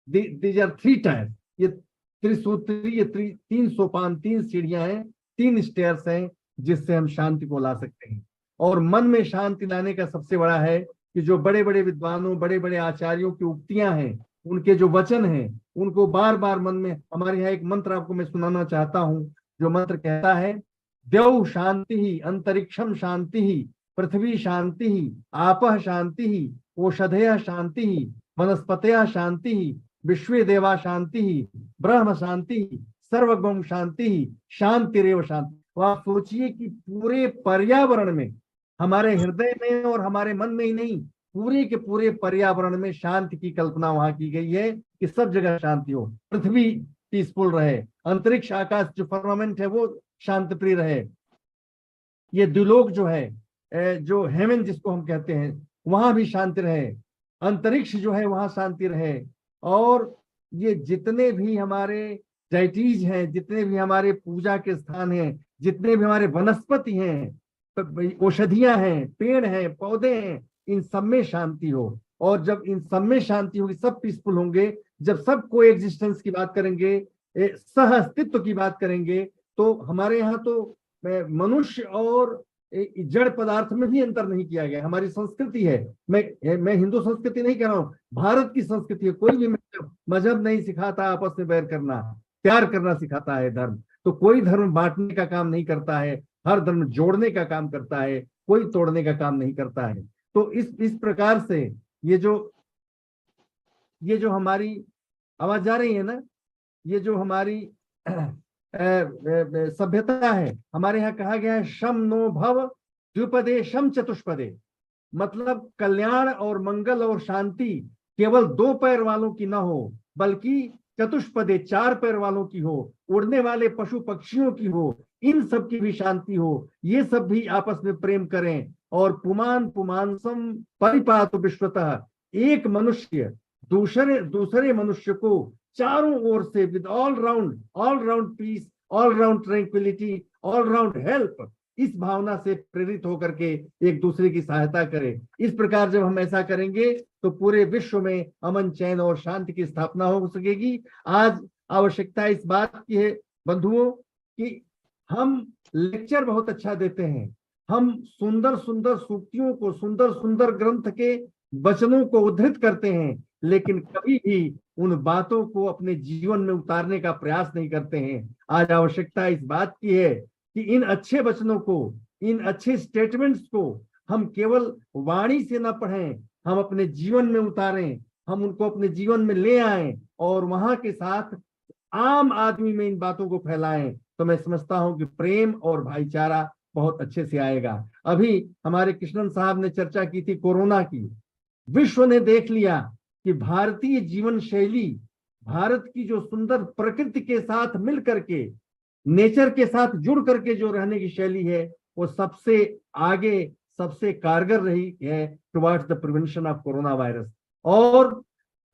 these are 3 tiers. ये त्रिसूत्री, ये 3 सोपान, 3 सीढ़ियां हैं, 3 स्टेयर्स हैं जिससे हम शांति को ला सकते हैं। और मन में शांति लाने का सबसे बड़ा है कि जो बड़े बड़े विद्वानों, बड़े बड़े आचार्यों की उक्तियां हैं, उनके जो वचन हैं, उनको बार बार मन में, हमारे यहाँ एक मंत्र आपको मैं सुनाना चाहता हूं, जो मंत्र कहता है, द्यौ शांति ही, अंतरिक्षम शांति ही, पृथ्वी शांति ही, आपः शांति ही, ओषधय शांति ही, वनस्पतय शांति ही, विश्वे देवा शांति ही, ब्रह्म शांति ही, सर्वगम शांति ही, शांतिरेव शांति। तो आप सोचिए कि पूरे पर्यावरण में, हमारे हृदय में और हमारे मन में ही नहीं, पूरे के पूरे पर्यावरण में शांति की कल्पना वहां की गई है कि सब जगह शांति हो, पृथ्वी पीसफुल रहे, अंतरिक्ष आकाश जो फर्मामेंट है वो शांत प्रिय रहे, ये द्युलोक जो है, जो हेवन जिसको हम कहते हैं, वहां भी शांति रहे, अंतरिक्ष जो है वहां शांति रहे, और ये जितने भी हमारे डाइटीज हैं, जितने भी हमारे पूजा के स्थान हैं, जितने भी हमारे वनस्पति हैं, औषधियां हैं, पेड़ हैं, पौधे हैं, इन सब में शांति हो। और जब इन सब में शांति होगी, सब पीसफुल होंगे, जब सब को एग्जिस्टेंस की बात करेंगे, सह अस्तित्व की बात करेंगे, तो हमारे यहाँ तो मनुष्य और जड़ पदार्थ में भी अंतर नहीं किया गया। हमारी संस्कृति है, मैं हिंदू संस्कृति नहीं कह रहा हूँ, भारत की संस्कृति है। कोई भी मजहब नहीं सिखाता आपस में बैर करना, प्यार करना सिखाता है धर्म। तो कोई धर्म बांटने का काम नहीं करता है, हर धर्म जोड़ने का काम करता है, कोई तोड़ने का काम नहीं करता है। तो इस प्रकार से ये जो हमारी आवाज जा रही है ना, ये जो हमारी सभ्यता है, हमारे यहाँ कहा गया है शम नो भव द्विपदे शम चतुष्पदे, मतलब कल्याण और मंगल और शांति केवल 2 पैर वालों की ना हो, बल्कि चतुष्पदे 4 पैर वालों की हो, उड़ने वाले पशु पक्षियों की हो, इन सब की भी शांति हो, ये सब भी आपस में प्रेम करें। और पुमान पुमानसम परिपातु विश्वतः, एक मनुष्य दूसरे मनुष्य को चारों ओर से with all round peace, all round tranquillity, all round help, इस भावना से प्रेरित होकर के एक दूसरे की सहायता करे। इस प्रकार जब हम ऐसा करेंगे तो पूरे विश्व में अमन, चैन और शांति की स्थापना हो सकेगी। आज आवश्यकता इस बात की है बंधुओं कि हम लेक्चर बहुत अच्छा देते हैं, हम सुंदर सुंदर सूक्तियों को, सुंदर सुंदर ग्रंथ के वचनों को उद्धृत करते हैं, लेकिन कभी भी उन बातों को अपने जीवन में उतारने का प्रयास नहीं करते हैं। आज आवश्यकता इस बात की है कि इन अच्छे वचनों को, इन अच्छे स्टेटमेंट्स को हम केवल वाणी से न पढ़ें, हम अपने जीवन में उतारें, हम उनको अपने जीवन में ले आएं और वहां के साथ आम आदमी में इन बातों को फैलाएं। तो मैं समझता हूं कि प्रेम और भाईचारा बहुत अच्छे से आएगा। अभी हमारे कृष्णन साहब ने चर्चा की थी कोरोना की। विश्व ने देख लिया कि भारतीय जीवन शैली, भारत की जो सुंदर प्रकृति के साथ मिल करके, नेचर के साथ जुड़ करके जो रहने की शैली है, वो सबसे आगे, सबसे कारगर रही है towards the prevention of corona virus. और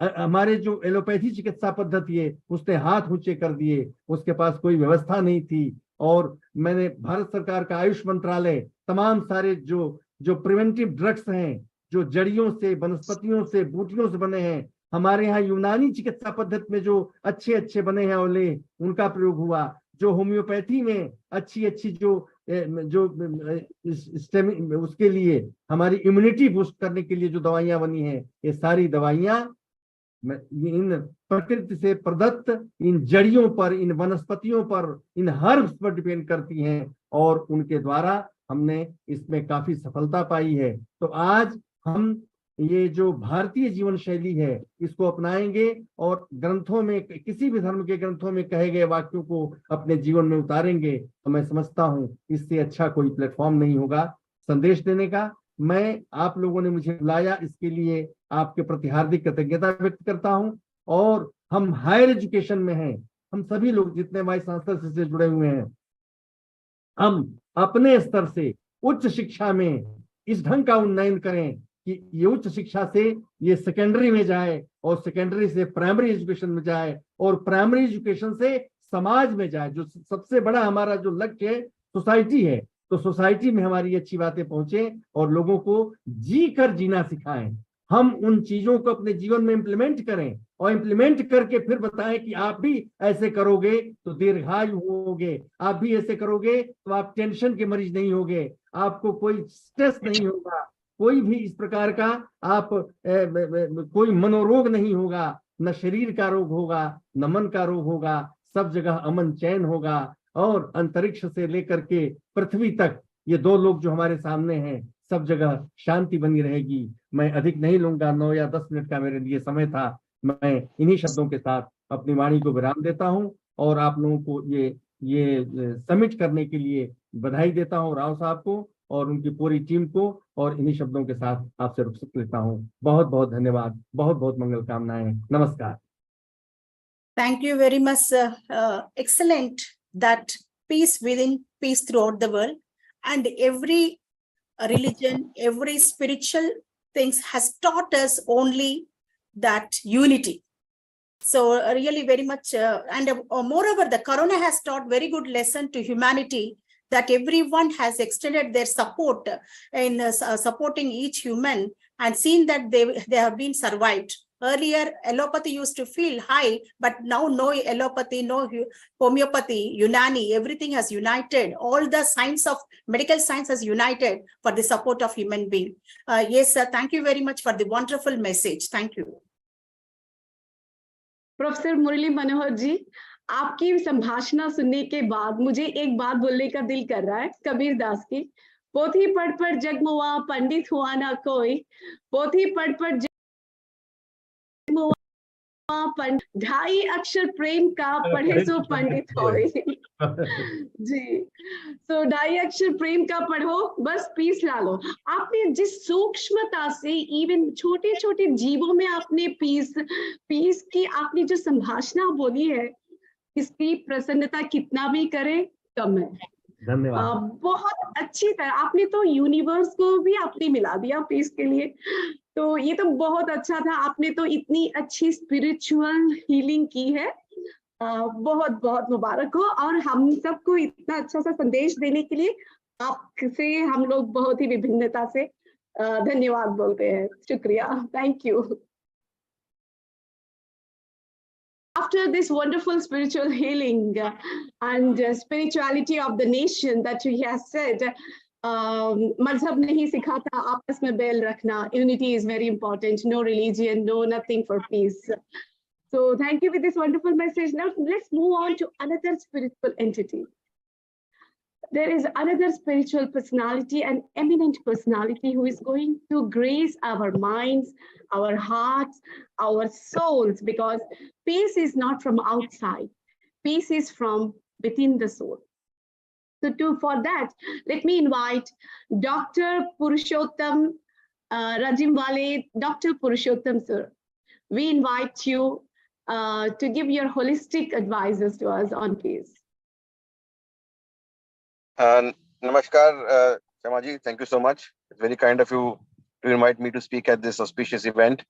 हमारे जो एलोपैथी चिकित्सा पद्धति है, उसने हाथ ऊंचे कर दिए, उसके पास कोई व्यवस्था नहीं थी। और मैंने भारत सरकार का आयुष मंत्रालय तमाम सारे जो प्रिवेंटिव ड्रग्स हैं, जो जड़ियों से, वनस्पतियों से, बूटियों से बने हैं, हमारे यहाँ यूनानी चिकित्सा पद्धति में जो अच्छे अच्छे बने हैं ओले, उनका प्रयोग हुआ। जो होम्योपैथी में अच्छी अच्छी जो उसके लिए हमारी इम्यूनिटी बूस्ट करने के लिए जो दवाइयां बनी हैं, ये सारी दवाइयां इन प्रकृति से प्रदत्त इन जड़ियों पर, इन वनस्पतियों पर, इन हर्ब्स पर डिपेंड करती हैं, और उनके द्वारा हमने इसमें काफी सफलता पाई है। तो आज हम ये जो भारतीय जीवन शैली है, इसको अपनाएंगे और ग्रंथों में, किसी भी धर्म के ग्रंथों में कहे गए वाक्यों को अपने जीवन में उतारेंगे, तो मैं समझता हूं इससे अच्छा कोई प्लेटफॉर्म नहीं होगा संदेश देने का। मैं, आप लोगों ने मुझे बुलाया, इसके लिए आपके प्रति हार्दिक कृतज्ञता व्यक्त करता हूं। और हम हायर एजुकेशन में हैं, हम सभी लोग जितने वाइस चांसलर से जुड़े हुए हैं, हम अपने स्तर से उच्च शिक्षा में इस ढंग का उन्नयन करें कि ये उच्च शिक्षा से ये सेकेंडरी में जाए, और सेकेंडरी से प्राइमरी एजुकेशन में जाए, और प्राइमरी एजुकेशन से समाज में जाए। जो सबसे बड़ा हमारा जो लक्ष्य है सोसाइटी है, तो सोसाइटी में हमारी अच्छी बातें पहुंचे और लोगों को जी कर जीना सिखाएं। हम उन चीजों को अपने जीवन में इम्प्लीमेंट करें, और इम्प्लीमेंट करके फिर बताएं कि आप भी ऐसे करोगे तो दीर्घायु होगे, आप भी ऐसे करोगे तो आप टेंशन के मरीज नहीं होगे, आपको कोई स्ट्रेस नहीं होगा, कोई भी इस प्रकार का आप कोई मनोरोग नहीं होगा, न शरीर का रोग होगा, न मन का रोग होगा, सब जगह अमन चैन होगा। और अंतरिक्ष से लेकर के पृथ्वी तक, ये 2 लोग जो हमारे सामने हैं, सब जगह शांति बनी रहेगी। मैं अधिक नहीं लूंगा, 9 या 10 मिनट का मेरे लिए समय था। मैं इन्हीं शब्दों के साथ अपनी वाणी को विराम देता हूं, और आप लोगों को ये समिट करने के लिए बधाई देता हूं, राव साहब को और उनकी पूरी टीम को, और इन्हीं शब्दों के साथ आपसे रुखसत लेता हूँ। बहुत बहुत धन्यवाद, बहुत बहुत मंगल कामनाएं। नमस्कार। Thank you very much. Excellent that peace within, peace throughout the world, and every religion, every spiritual things has taught us only that unity. So really very much, and moreover, the Corona has taught very good lesson to humanity, that everyone has extended their support in supporting each human, and seen that they have been survived. Earlier, allopathy used to feel high, but now no allopathy, no homeopathy, Unani, everything has united. All the science of medical science has united for the support of human being. Yes, sir. Thank you very much for the wonderful message. Thank you. Professor Murli Manohar ji, आपकी संभाषणा सुनने के बाद मुझे एक बात बोलने का दिल कर रहा है, कबीर दास की, पोथी पढ़ जग मुआ, पंडित हुआ ना कोई, पोथी पढ़ जग मुआ, ढाई अक्षर प्रेम का पढ़े सो पंडित होए। जी, तो ढाई अक्षर प्रेम का पढ़ो, बस पीस ला लो। आपने जिस सूक्ष्मता से इवन छोटे छोटे जीवों में आपने पीस की आपने जो संभाषणा बोली है, इसकी प्रसन्नता कितना भी करे कम है। धन्यवाद। बहुत अच्छी तरह आपने तो यूनिवर्स को भी आपने मिला दिया पीस के लिए, तो ये तो बहुत अच्छा था। आपने तो इतनी अच्छी स्पिरिचुअल हीलिंग की है, बहुत बहुत मुबारक हो। और हम सबको इतना अच्छा सा संदेश देने के लिए आपसे हम लोग बहुत ही विभिन्नता से धन्यवाद बोलते हैं। शुक्रिया, thank you. After this wonderful spiritual healing and spirituality of the nation that he has said, mazhab nahi sikhata aapas mein bail rakhna, unity is very important, no religion, no nothing for peace. So thank you with this wonderful message. Now let's move on to another spiritual entity. There is another spiritual personality, an eminent personality who is going to grace our minds, our hearts, our souls, because peace is not from outside. Peace is from within the soul. So for that, let me invite Dr. Purushottam Rajimwale. Dr. Purushottam, sir, we invite you to give your holistic advices to us on peace. Namaskar, Shamaji. Thank you so much. It's very kind of you to invite me to speak at this auspicious event.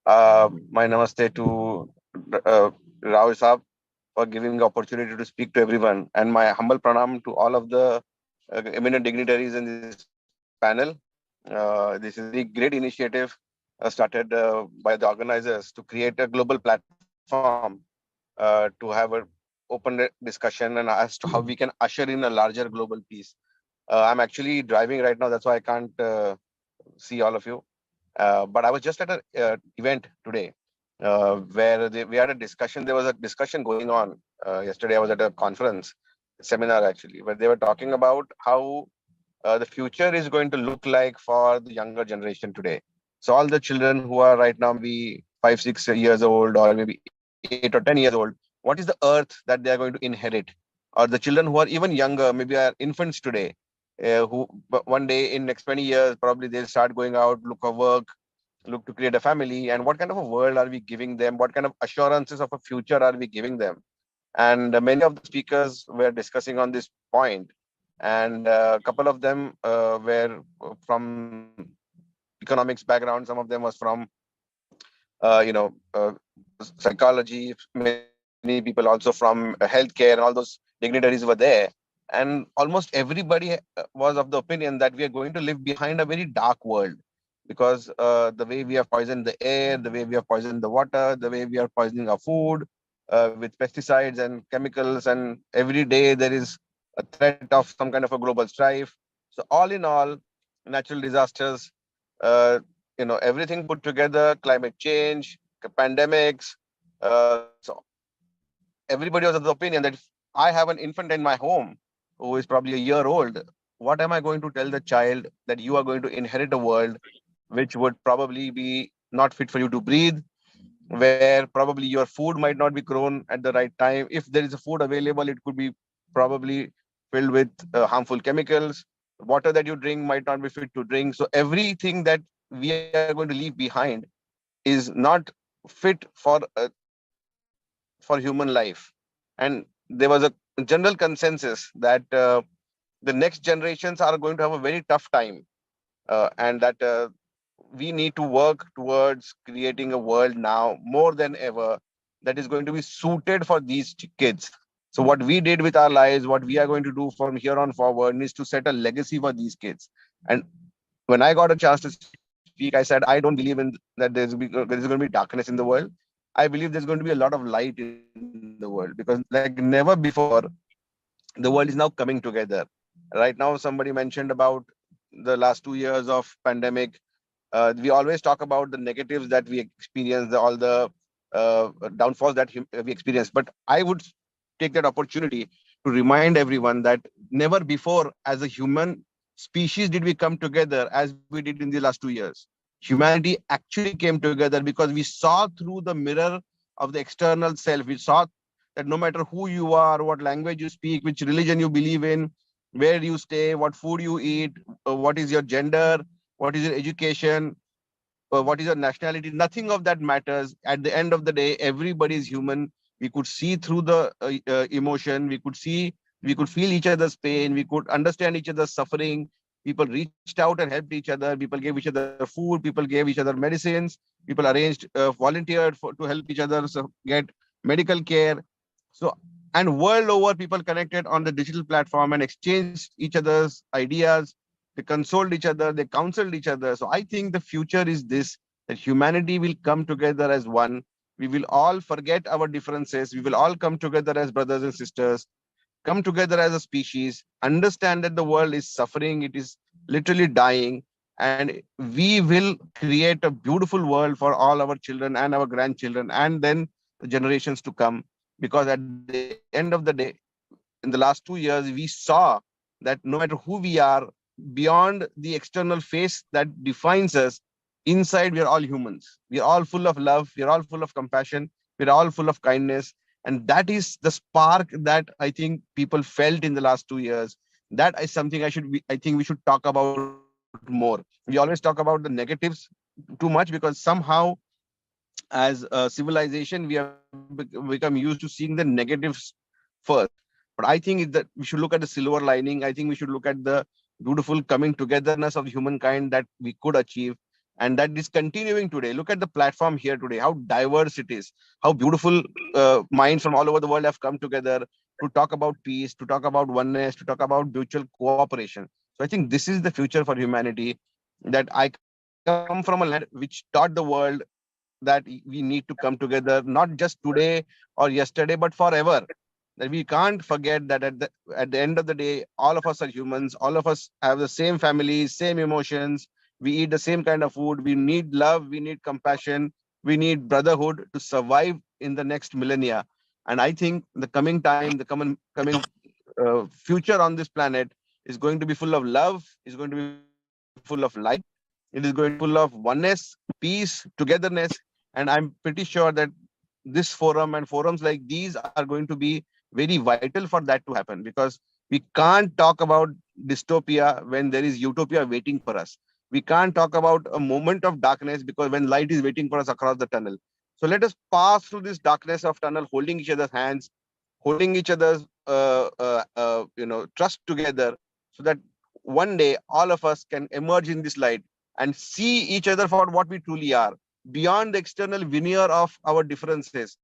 My namaste to Rao Saab for giving the opportunity to speak to everyone, and my humble pranam to all of the eminent dignitaries in this panel. This is a great initiative started by the organizers to create a global platform to have a open discussion and as to how we can usher in a larger global peace. I'm actually driving right now, that's why I can't see all of you. But I was just at an event today where we had a discussion. There was a discussion going on. Yesterday I was at a conference, seminar actually, where they were talking about how the future is going to look like for the younger generation today. So all the children who are right now maybe 5-6 years old or maybe 8 or 10 years old, what is the earth that they are going to inherit? Or the children who are even younger, maybe are infants today, who one day in next 20 years, probably they'll start going out, look for work, look to create a family. And what kind of a world are we giving them? What kind of assurances of a future are we giving them? And many of the speakers were discussing on this point. And a couple of them were from economics background. Some of them was from, psychology. Many people also from healthcare, and all those dignitaries were there. And almost everybody was of the opinion that we are going to live behind a very dark world, because the way we have poisoned the air, the way we have poisoned the water, the way we are poisoning our food with pesticides and chemicals, and every day there is a threat of some kind of a global strife. So all in all, natural disasters, everything put together, climate change, pandemics. So everybody was of the opinion that if I have an infant in my home who is probably a year old, what am I going to tell the child that you are going to inherit a world which would probably be not fit for you to breathe, where probably your food might not be grown at the right time. If there is a food available, it could be probably filled with harmful chemicals. Water that you drink might not be fit to drink. So everything that we are going to leave behind is not fit for human life. And there was a general consensus that the next generations are going to have a very tough time, and that we need to work towards creating a world now more than ever that is going to be suited for these kids. So what we did with our lives, what we are going to do from here on forward, is to set a legacy for these kids. And when I got a chance to speak, I said, I don't believe in that there is going to be darkness in the world. I believe there's going to be a lot of light in the world, because like never before, the world is now coming together. Right now, somebody mentioned about the last 2 years of pandemic. We always talk about the negatives that we experience, all the downfalls that we experience. But I would take that opportunity to remind everyone that never before, as a human species, did we come together as we did in the last 2 years. Humanity actually came together because we saw through the mirror of the external self. We saw that no matter who you are, what language you speak, which religion you believe in, where you stay, what food you eat, what is your gender, what is your education, what is your nationality, nothing of that matters. At the end of the day, everybody is human. We could see through the emotion, we could feel each other's pain, we could understand each other's suffering. People reached out and helped each other, people gave each other food, people gave each other medicines, people arranged volunteered to help each other get medical care. So, and world over, people connected on the digital platform and exchanged each other's ideas. They consoled each other, they counseled each other. So I think the future is this, that humanity will come together as one. We will all forget our differences. We will all come together as brothers and sisters, come together as a species, understand that the world is suffering, it is literally dying, and we will create a beautiful world for all our children and our grandchildren, and then the generations to come. Because at the end of the day, in the last 2 years, we saw that no matter who we are, beyond the external face that defines us, inside we are all humans. We are all full of love. We are all full of compassion. We are all full of kindness. And that is the spark that I think people felt in the last 2 years. That is something I think we should talk about more. We always talk about the negatives too much, because somehow as a civilization, we have become used to seeing the negatives first. But I think that we should look at the silver lining. I think we should look at the beautiful coming togetherness of humankind that we could achieve. And that is continuing today. Look at the platform here today, how diverse it is, how beautiful minds from all over the world have come together to talk about peace, to talk about oneness, to talk about mutual cooperation. So I think this is the future for humanity, that I come from a land which taught the world that we need to come together, not just today or yesterday, but forever. That we can't forget that at the end of the day, all of us are humans, all of us have the same families, same emotions, we eat the same kind of food, we need love, we need compassion, we need brotherhood to survive in the next millennia. And I think the coming time, the coming future on this planet is going to be full of love, is going to be full of light, it is going to be full of oneness, peace, togetherness. And I'm pretty sure that this forum and forums like these are going to be very vital for that to happen, because we can't talk about dystopia when there is utopia waiting for us. We can't talk about a moment of darkness because when light is waiting for us across the tunnel. So let us pass through this darkness of tunnel, holding each other's hands, holding each other's trust together, so that one day all of us can emerge in this light and see each other for what we truly are, beyond the external veneer of our differences.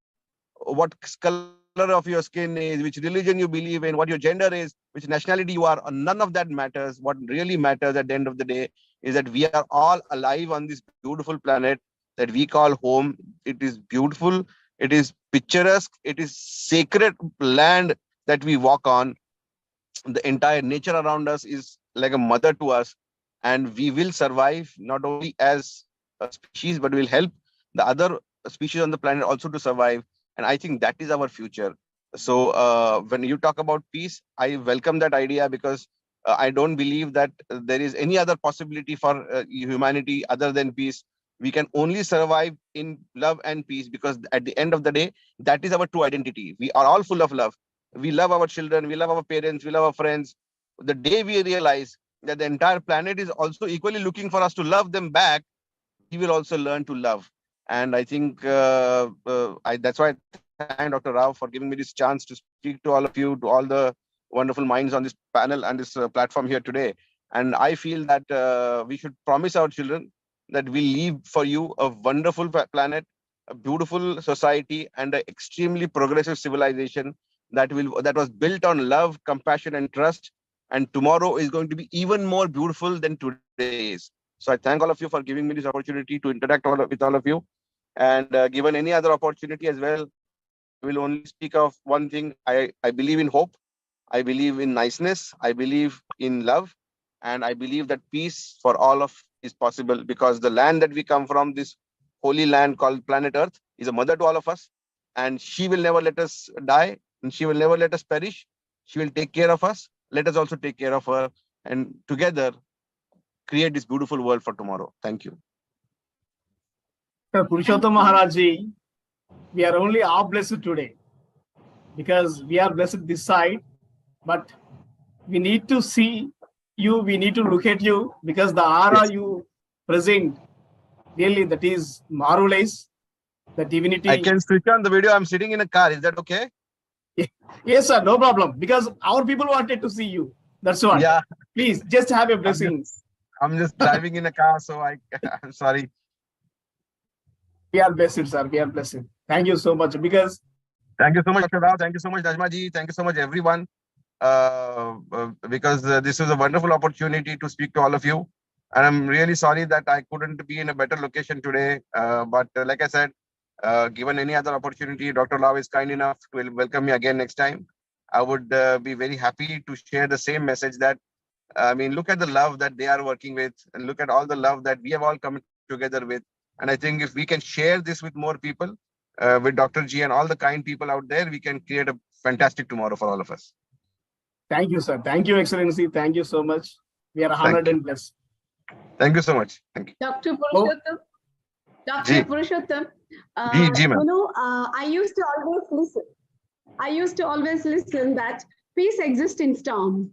What color of your skin is, which religion you believe in, what your gender is, which nationality you are, none of that matters. What really matters at the end of the day is that we are all alive on this beautiful planet that we call home. It is beautiful, it is picturesque, it is sacred land that we walk on. The entire nature around us is like a mother to us, and we will survive not only as a species, but will help the other species on the planet also to survive. And I think that is our future. So when you talk about peace, I welcome that idea, because I don't believe that there is any other possibility for humanity other than peace. We can only survive in love and peace, because at the end of the day, that is our true identity. We are all full of love. We love our children, we love our parents, we love our friends. The day we realize that the entire planet is also equally looking for us to love them back, we will also learn to love. And I think that's why I thank Dr. Rao for giving me this chance to speak to all of you, to all the wonderful minds on this panel and this platform here today. And I feel that we should promise our children that we leave for you a wonderful planet, a beautiful society, and an extremely progressive civilization that was built on love, compassion, and trust. And tomorrow is going to be even more beautiful than today is. So I thank all of you for giving me this opportunity to interact with all of you. And given any other opportunity as well, I will only speak of one thing. I believe in hope. I believe in niceness. I believe in love. And I believe that peace for all of is possible, because the land that we come from, this holy land called planet Earth, is a mother to all of us. And she will never let us die, and she will never let us perish. She will take care of us. Let us also take care of her. And together, create this beautiful world for tomorrow. Thank you. Purushottam Maharaj Ji, we are only half blessed today because we are blessed this side, but we need to see you, we need to look at you, because the aura you present, really, that is marvelous. The divinity. I can switch on the video. I'm sitting in a car. Is that okay? Yes, sir, no problem. Because our people wanted to see you. That's why. Yeah. Please, just have a blessing. I'm just driving in a car, so I'm sorry. We are blessed, sir. We are blessed. Thank you so much. Because thank you so much, Dr. Rao. Thank you so much, Dajma ji. Thank you so much, everyone. Because this was a wonderful opportunity to speak to all of you. And I'm really sorry that I couldn't be in a better location today. But like I said, given any other opportunity, Dr. Rao is kind enough to welcome me again next time. I would be very happy to share the same message that, I mean, look at the love that they are working with, and look at all the love that we have all come together with. And I think if we can share this with more people, with Dr. G and all the kind people out there, we can create a fantastic tomorrow for all of us. Thank you, sir. Thank you, Excellency. Thank you so much. We are honored and blessed. Thank you so much. Thank you. Dr. Purushottam. Dr. Ji. Purushottam. Ji, ma'am. You know, I used to always listen that peace exists in storm.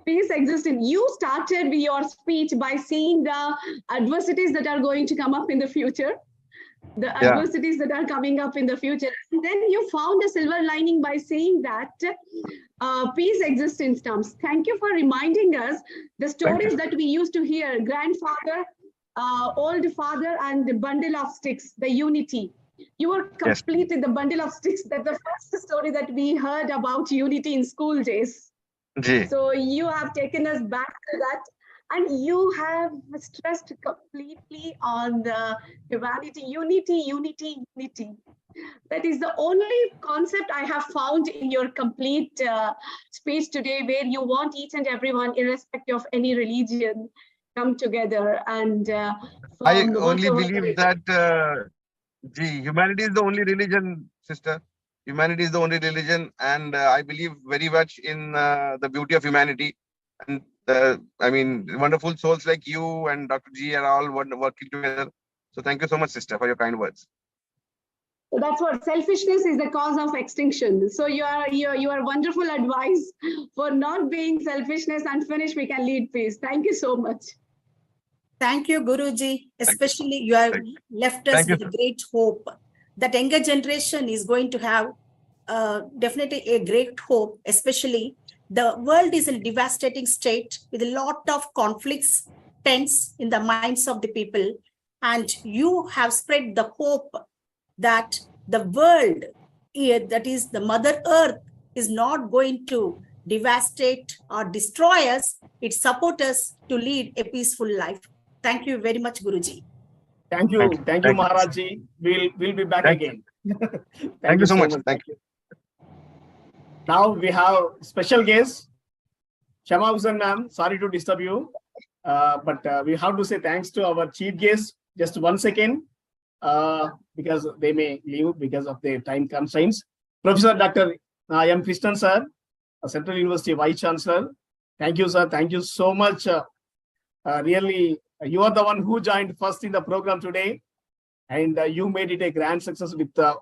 Peace exists in. You started your speech by saying the adversities that are going to come up in the future. The adversities that are coming up in the future. And then you found a silver lining by saying that peace exists in storms. Thank you for reminding us the stories that we used to hear. Grandfather, old father, and the bundle of sticks, the unity. You were completed the bundle of sticks. That's the first story that we heard about unity in school days. Ji. So you have taken us back to that. And you have stressed completely on the humanity, unity. That is the only concept I have found in your complete speech today, where you want each and everyone, irrespective of any religion, come together and I only believe that humanity is the only religion, sister. Humanity is the only religion, and I believe very much in the beauty of humanity. And I mean, wonderful souls like you and Dr. G are all working together. So thank you so much, sister, for your kind words. So that's what selfishness is the cause of extinction. So your wonderful advice for not being selfishness and finish, we can lead peace. Thank you so much. Thank you, Guruji. Especially you have left us with great hope that younger generation is going to have definitely a great hope, especially the world is in a devastating state with a lot of conflicts, tense in the minds of the people. And you have spread the hope that the world, that is the Mother Earth, is not going to devastate or destroy us. It supports us to lead a peaceful life. Thank you very much, Guruji. Thank you, Maharaj Ji. We'll be back again. Thank you so much. Thank you. Now we have special guest, Shama Hussain ma'am. Sorry to disturb you, but we have to say thanks to our chief guest. Just 1 second, because they may leave because of their time constraints. Professor Dr. M. Krishnan sir, Central University Vice Chancellor. Thank you, sir. Thank you so much. Really, you are the one who joined first in the program today, and you made it a grand success with a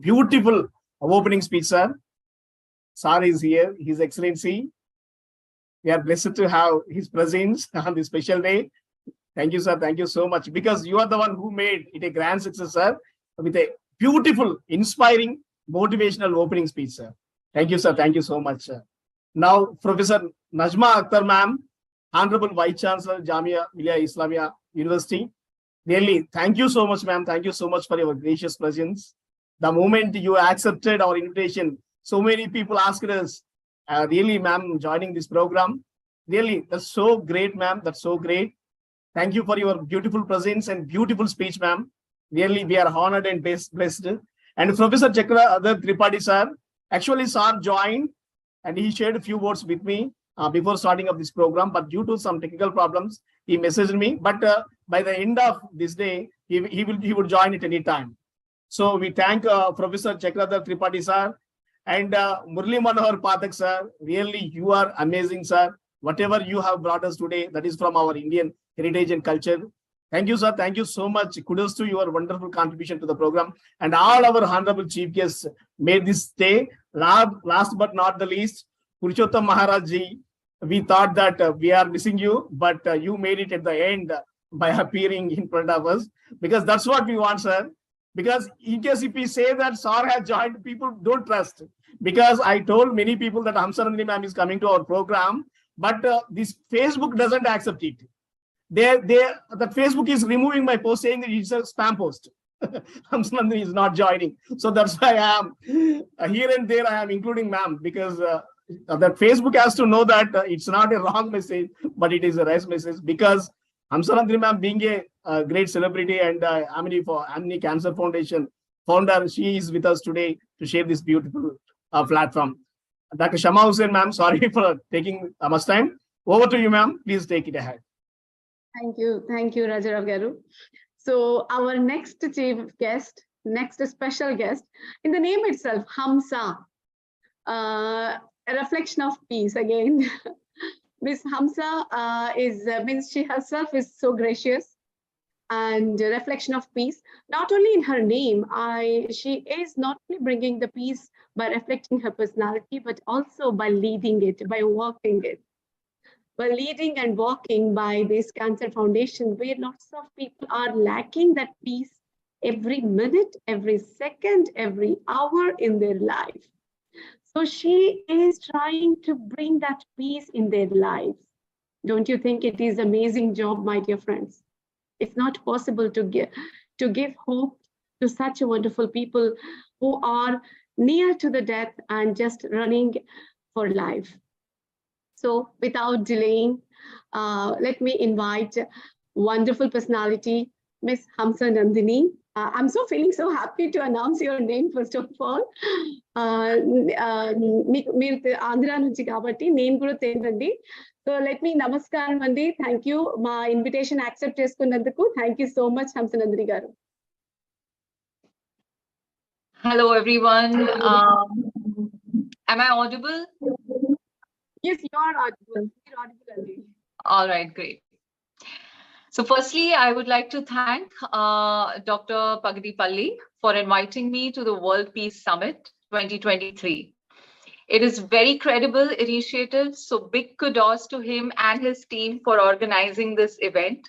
beautiful opening speech, sir. Sir is here, His Excellency. We are blessed to have his presence on this special day. Thank you, sir. Thank you so much. Because you are the one who made it a grand success, sir, with a beautiful, inspiring, motivational opening speech, sir. Thank you, sir. Thank you so much, sir. Now, Professor Najma Akhtar, ma'am, Honorable Vice Chancellor, Jamia Millia Islamia University. Really, thank you so much, ma'am. Thank you so much for your gracious presence. The moment you accepted our invitation, so many people asked us, really, ma'am, joining this program. Really, that's so great, ma'am. That's so great. Thank you for your beautiful presence and beautiful speech, ma'am. Really, we are honored and blessed. And Professor Chakra Tripathi, sir, actually, sir joined and he shared a few words with me before starting up this program, but due to some technical problems, he messaged me. But by the end of this day, he will join at any time. So we thank Professor Chakradhar Tripathi, sir, and Murli Manohar Pathak, sir. Really, you are amazing, sir. Whatever you have brought us today, that is from our Indian heritage and culture. Thank you, sir. Thank you so much. Kudos to your wonderful contribution to the program. And all our honorable chief guests made this day. Last but not the least, Purushottam Maharaj ji, we thought that we are missing you, but you made it at the end by appearing in front of us, because that's what we want, sir. Because in case if we say that sir has joined, people don't trust. Because I told many people that Hamsanandini ma'am is coming to our program, but this Facebook doesn't accept it. The Facebook is removing my post saying that it's a spam post. Hamsanandini is not joining. So that's why I am here and there I am including ma'am, because that Facebook has to know that it's not a wrong message, but it is a right message. Because Hamsanandini ma'am being a great celebrity and Amini Cancer Foundation founder, she is with us today to share this beautiful platform. Dr. Shama Hussain ma'am, sorry for taking much time. Over to you, ma'am. Please take it ahead. Thank you, Rajarav Garu. So our next chief guest, next special guest, in the name itself, Hamsa, a reflection of peace again. Miss Hamsa means she herself is so gracious and a reflection of peace. Not only in her name, she is not only bringing the peace by reflecting her personality, but also by leading it, by walking it. By leading and walking by this Cancer Foundation, where lots of people are lacking that peace every minute, every second, every hour in their life. So she is trying to bring that peace in their lives. Don't you think it is an amazing job, my dear friends? It's not possible to give hope to such wonderful people who are near to the death and just running for life. So without delaying, let me invite wonderful personality, Miss Hamsanandini. I'm feeling so happy to announce your name, first of all. మీరు ఆంధ్ర నుంచి కాబట్టి నేను కూడా తెలియండి. So let me namaskaram andi. Thank you. మా invitation accept చేసుకున్నందుకు. Thank you so much, Hamsanandini garu. Hello, everyone. Am I audible? Yes, you are audible. You're audible, Andi. All right, great. So firstly, I would like to thank Dr. Pagdipalli for inviting me to the World Peace Summit 2023. It is very credible initiative, so big kudos to him and his team for organizing this event.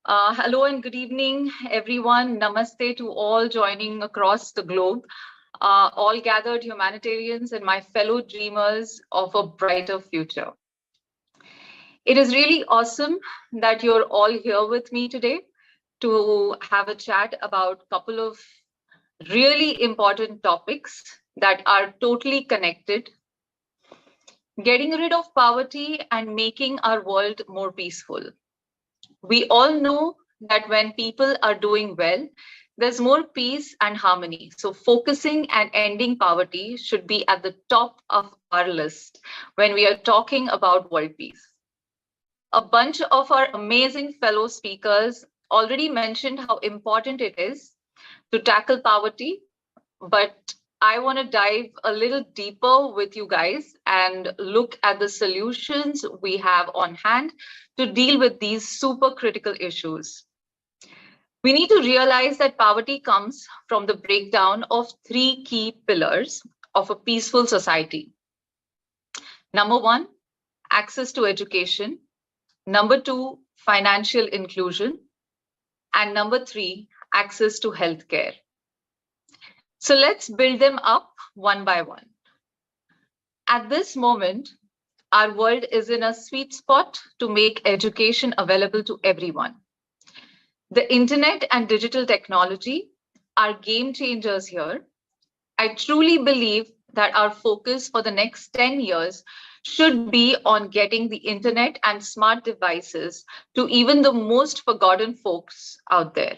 Hello and good evening, everyone. Namaste to all joining across the globe. All gathered humanitarians and my fellow dreamers of a brighter future. It is really awesome that you're all here with me today to have a chat about a couple of really important topics that are totally connected. Getting rid of poverty and making our world more peaceful. We all know that when people are doing well, there's more peace and harmony. So focusing and ending poverty should be at the top of our list when we are talking about world peace. A bunch of our amazing fellow speakers already mentioned how important it is to tackle poverty, but I want to dive a little deeper with you guys and look at the solutions we have on hand to deal with these super critical issues. We need to realize that poverty comes from the breakdown of 3 key pillars of a peaceful society. Number 1, access to education. Number 2, financial inclusion. And number 3, access to healthcare. So let's build them up one by one. At this moment, our world is in a sweet spot to make education available to everyone. The internet and digital technology are game changers here. I truly believe that our focus for the next 10 years should be on getting the internet and smart devices to even the most forgotten folks out there.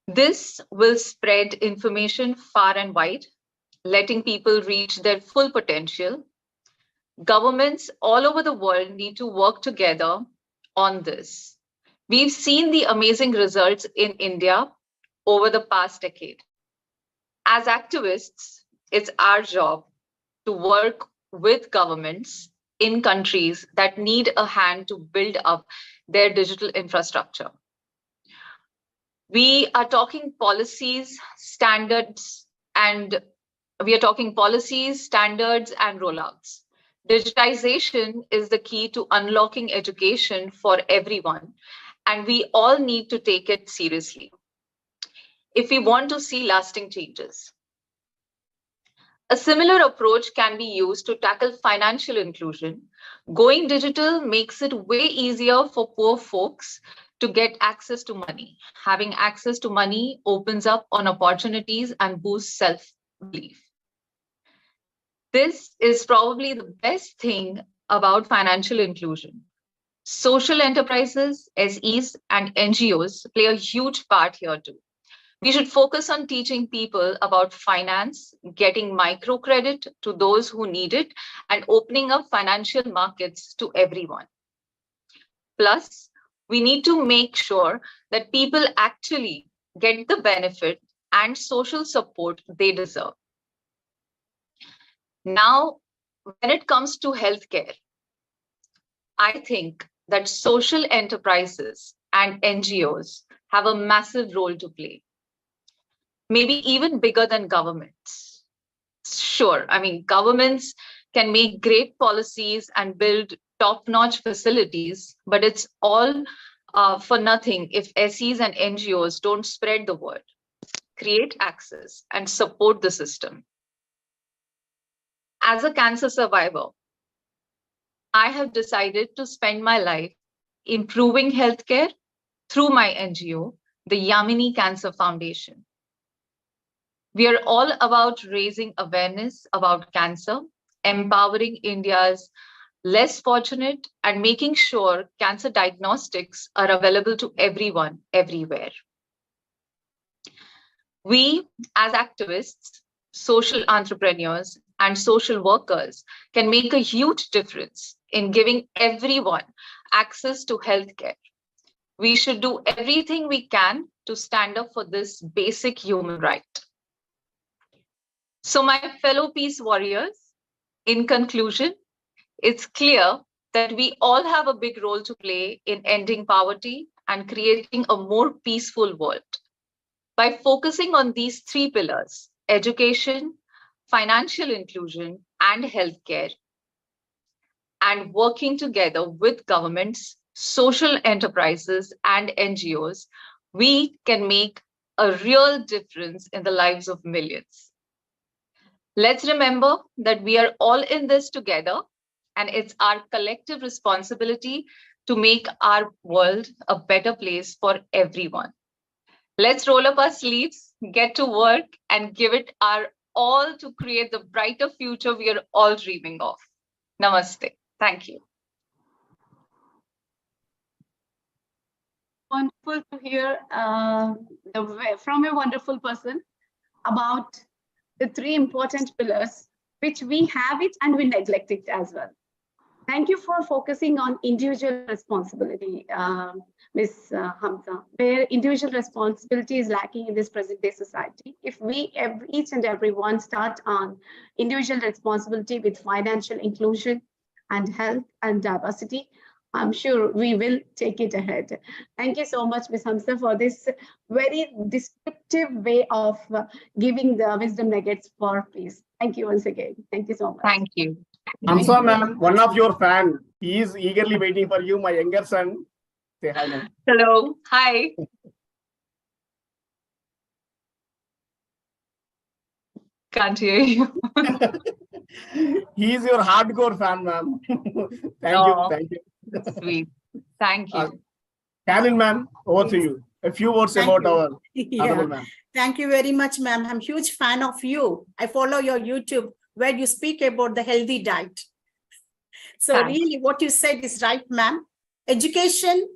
This will spread information far and wide, letting people reach their full potential. Governments all over the world need to work together on this. We've seen the amazing results in India over the past decade. As activists, it's our job to work with governments in countries that need a hand to build up their digital infrastructure. We are talking policies, standards, and rollouts. Digitization is the key to unlocking education for everyone, and we all need to take it seriously if we want to see lasting changes. A similar approach can be used to tackle financial inclusion. Going digital makes it way easier for poor folks to get access to money. Having access to money opens up on opportunities and boosts self-belief. This is probably the best thing about financial inclusion. Social enterprises, SEs, and NGOs play a huge part here too. We should focus on teaching people about finance, getting microcredit to those who need it, and opening up financial markets to everyone. Plus, we need to make sure that people actually get the benefit and social support they deserve. Now, when it comes to healthcare, I think that social enterprises and NGOs have a massive role to play. Maybe even bigger than governments. Sure, I mean, governments can make great policies and build top-notch facilities, but it's all for nothing if SEs and NGOs don't spread the word, create access, and support the system. As a cancer survivor, I have decided to spend my life improving healthcare through my NGO, the Yamini Cancer Foundation. We are all about raising awareness about cancer, empowering India's less fortunate, and making sure cancer diagnostics are available to everyone, everywhere. We, as activists, social entrepreneurs, and social workers can make a huge difference in giving everyone access to healthcare. We should do everything we can to stand up for this basic human right. So my fellow peace warriors, in conclusion, it's clear that we all have a big role to play in ending poverty and creating a more peaceful world. By focusing on these 3 pillars, education, financial inclusion, and healthcare, and working together with governments, social enterprises, and NGOs, we can make a real difference in the lives of millions. Let's remember that we are all in this together, and it's our collective responsibility to make our world a better place for everyone. Let's roll up our sleeves, get to work, and give it our all to create the brighter future we are all dreaming of. Namaste. Thank you. Wonderful to hear from a wonderful person about the 3 important pillars, which we have it and we neglect it as well. Thank you for focusing on individual responsibility, Ms. Hamza, where individual responsibility is lacking in this present day society. If we, each and everyone, start on individual responsibility with financial inclusion and health and diversity, I'm sure we will take it ahead. Thank you so much, Ms. Hamza, for this very descriptive way of giving the wisdom nuggets for peace. Thank you once again. Thank you so much. Thank you. Hamsa ma'am, one of your fan, he is eagerly waiting for you, my younger son. Say hi, ma'am. Hello. Hi. Can't hear you. He is your hardcore fan, ma'am. Thank you. Oh, Thank you. sweet. Thank you. Carolyn, ma'am, over to you. A few words Thank about you. our Yeah. honorable ma'am. Thank you very much, ma'am. I'm a huge fan of you. I follow your YouTube where you speak about the healthy diet. So Thanks. really what you said is right, ma'am. Education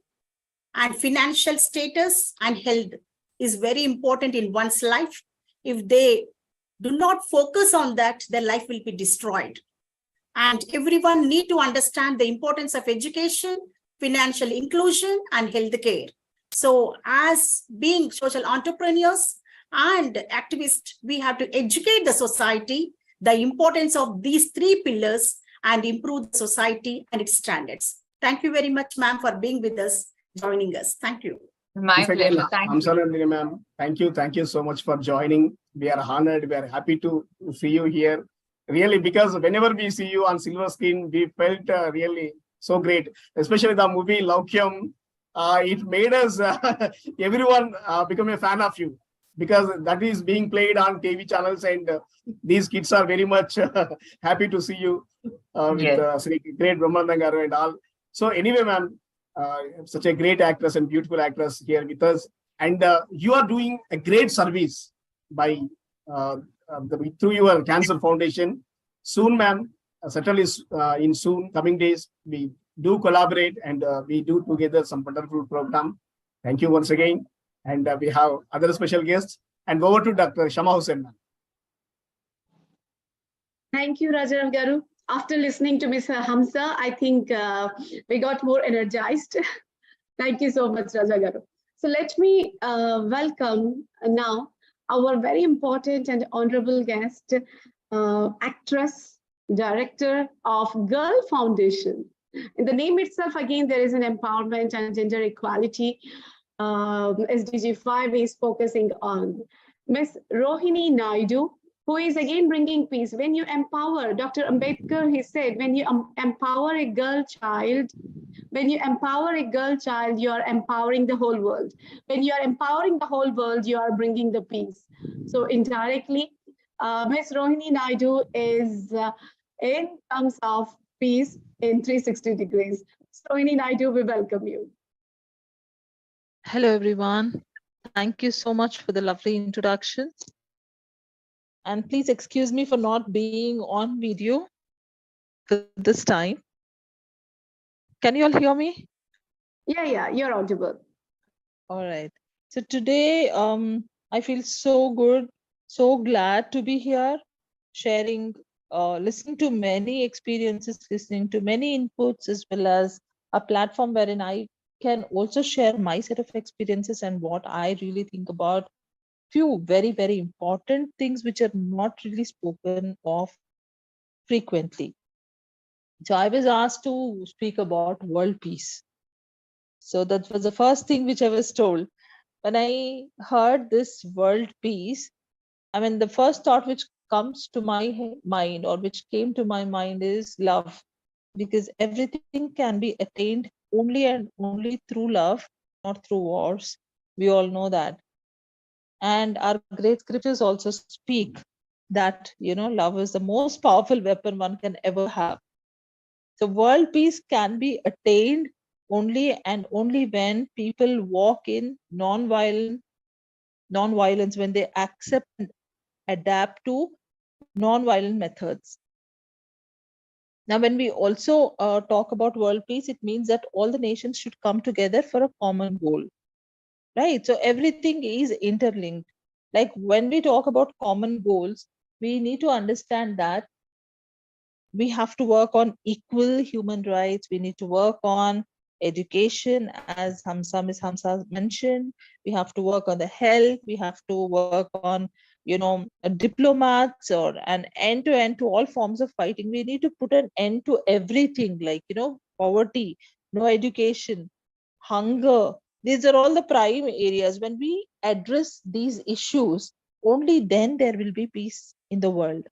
and financial status and health is very important in one's life. If they do not focus on that, their life will be destroyed. And everyone need to understand the importance of education, financial inclusion, and healthcare. So as being social entrepreneurs and activists, we have to educate the society, the importance of these three pillars and improve the society and its standards. Thank you very much, ma'am, for being with us, joining us. Thank you. My Once again, pleasure. Thank you. Hamsa and ma'am, thank you. Thank you so much for joining. We are honored. We are happy to see you here. Really, because whenever we see you on silver screen, we felt really so great, especially the movie Laukyam. It made us, everyone become a fan of you, because that is being played on TV channels, and these kids are very much happy to see you with Yes. Sri great Brahmananda Garu and all. So anyway, ma'am, such a great actress and beautiful actress here with us, and you are doing a great service by through your cancer foundation. Soon, ma'am, certainly in soon coming days, we do collaborate and we do together some wonderful program. Thank you once again. And we have other special guests. And over to Dr. Shama Hussain, ma'am. Thank you, Rajaram Garu. After listening to Ms. Hamsa, I think we got more energized. Thank you so much, Raja Garu. So let me welcome now our very important and honorable guest, actress, director of Girl Foundation. In the name itself, again, there is an empowerment and gender equality. SDG 5 is focusing on Ms. Rohini Naidu, who is again bringing peace. When you empower, Dr. Ambedkar, he said, when you empower a girl child, you are empowering the whole world. When you are empowering the whole world, you are bringing the peace. So indirectly, Ms. Rohini Naidu is in terms of peace in 360 degrees. So Rohini Naidu, we welcome you. Hello, everyone. Thank you so much for the lovely introduction. And please excuse me for not being on video for this time. Can you all hear me? Yeah, you're audible. All right. So today, I feel so good, so glad to be here, sharing, listening to many experiences, listening to many inputs, as well as a platform wherein I can also share my set of experiences and what I really think about few very, very important things which are not really spoken of frequently. So I was asked to speak about world peace. So that was the first thing which I was told. When I heard this world peace, I mean, the first thought which comes to my mind or which came to my mind is love, because everything can be attained only and only through love, not through wars. We all know that. And our great scriptures also speak that, love is the most powerful weapon one can ever have. So world peace can be attained only and only when people walk in non-violence, when they accept and adapt to non-violent methods. Now, when we also talk about world peace, it means that all the nations should come together for a common goal, right? So everything is interlinked. Like when we talk about common goals, we need to understand that we have to work on equal human rights. We need to work on education, as Ms. Hamsa mentioned. We have to work on the health. We have to work on, diplomats or an end-to-end to all forms of fighting. We need to put an end to everything, like, poverty, no education, hunger. These are all the prime areas. When we address these issues, only then there will be peace in the world.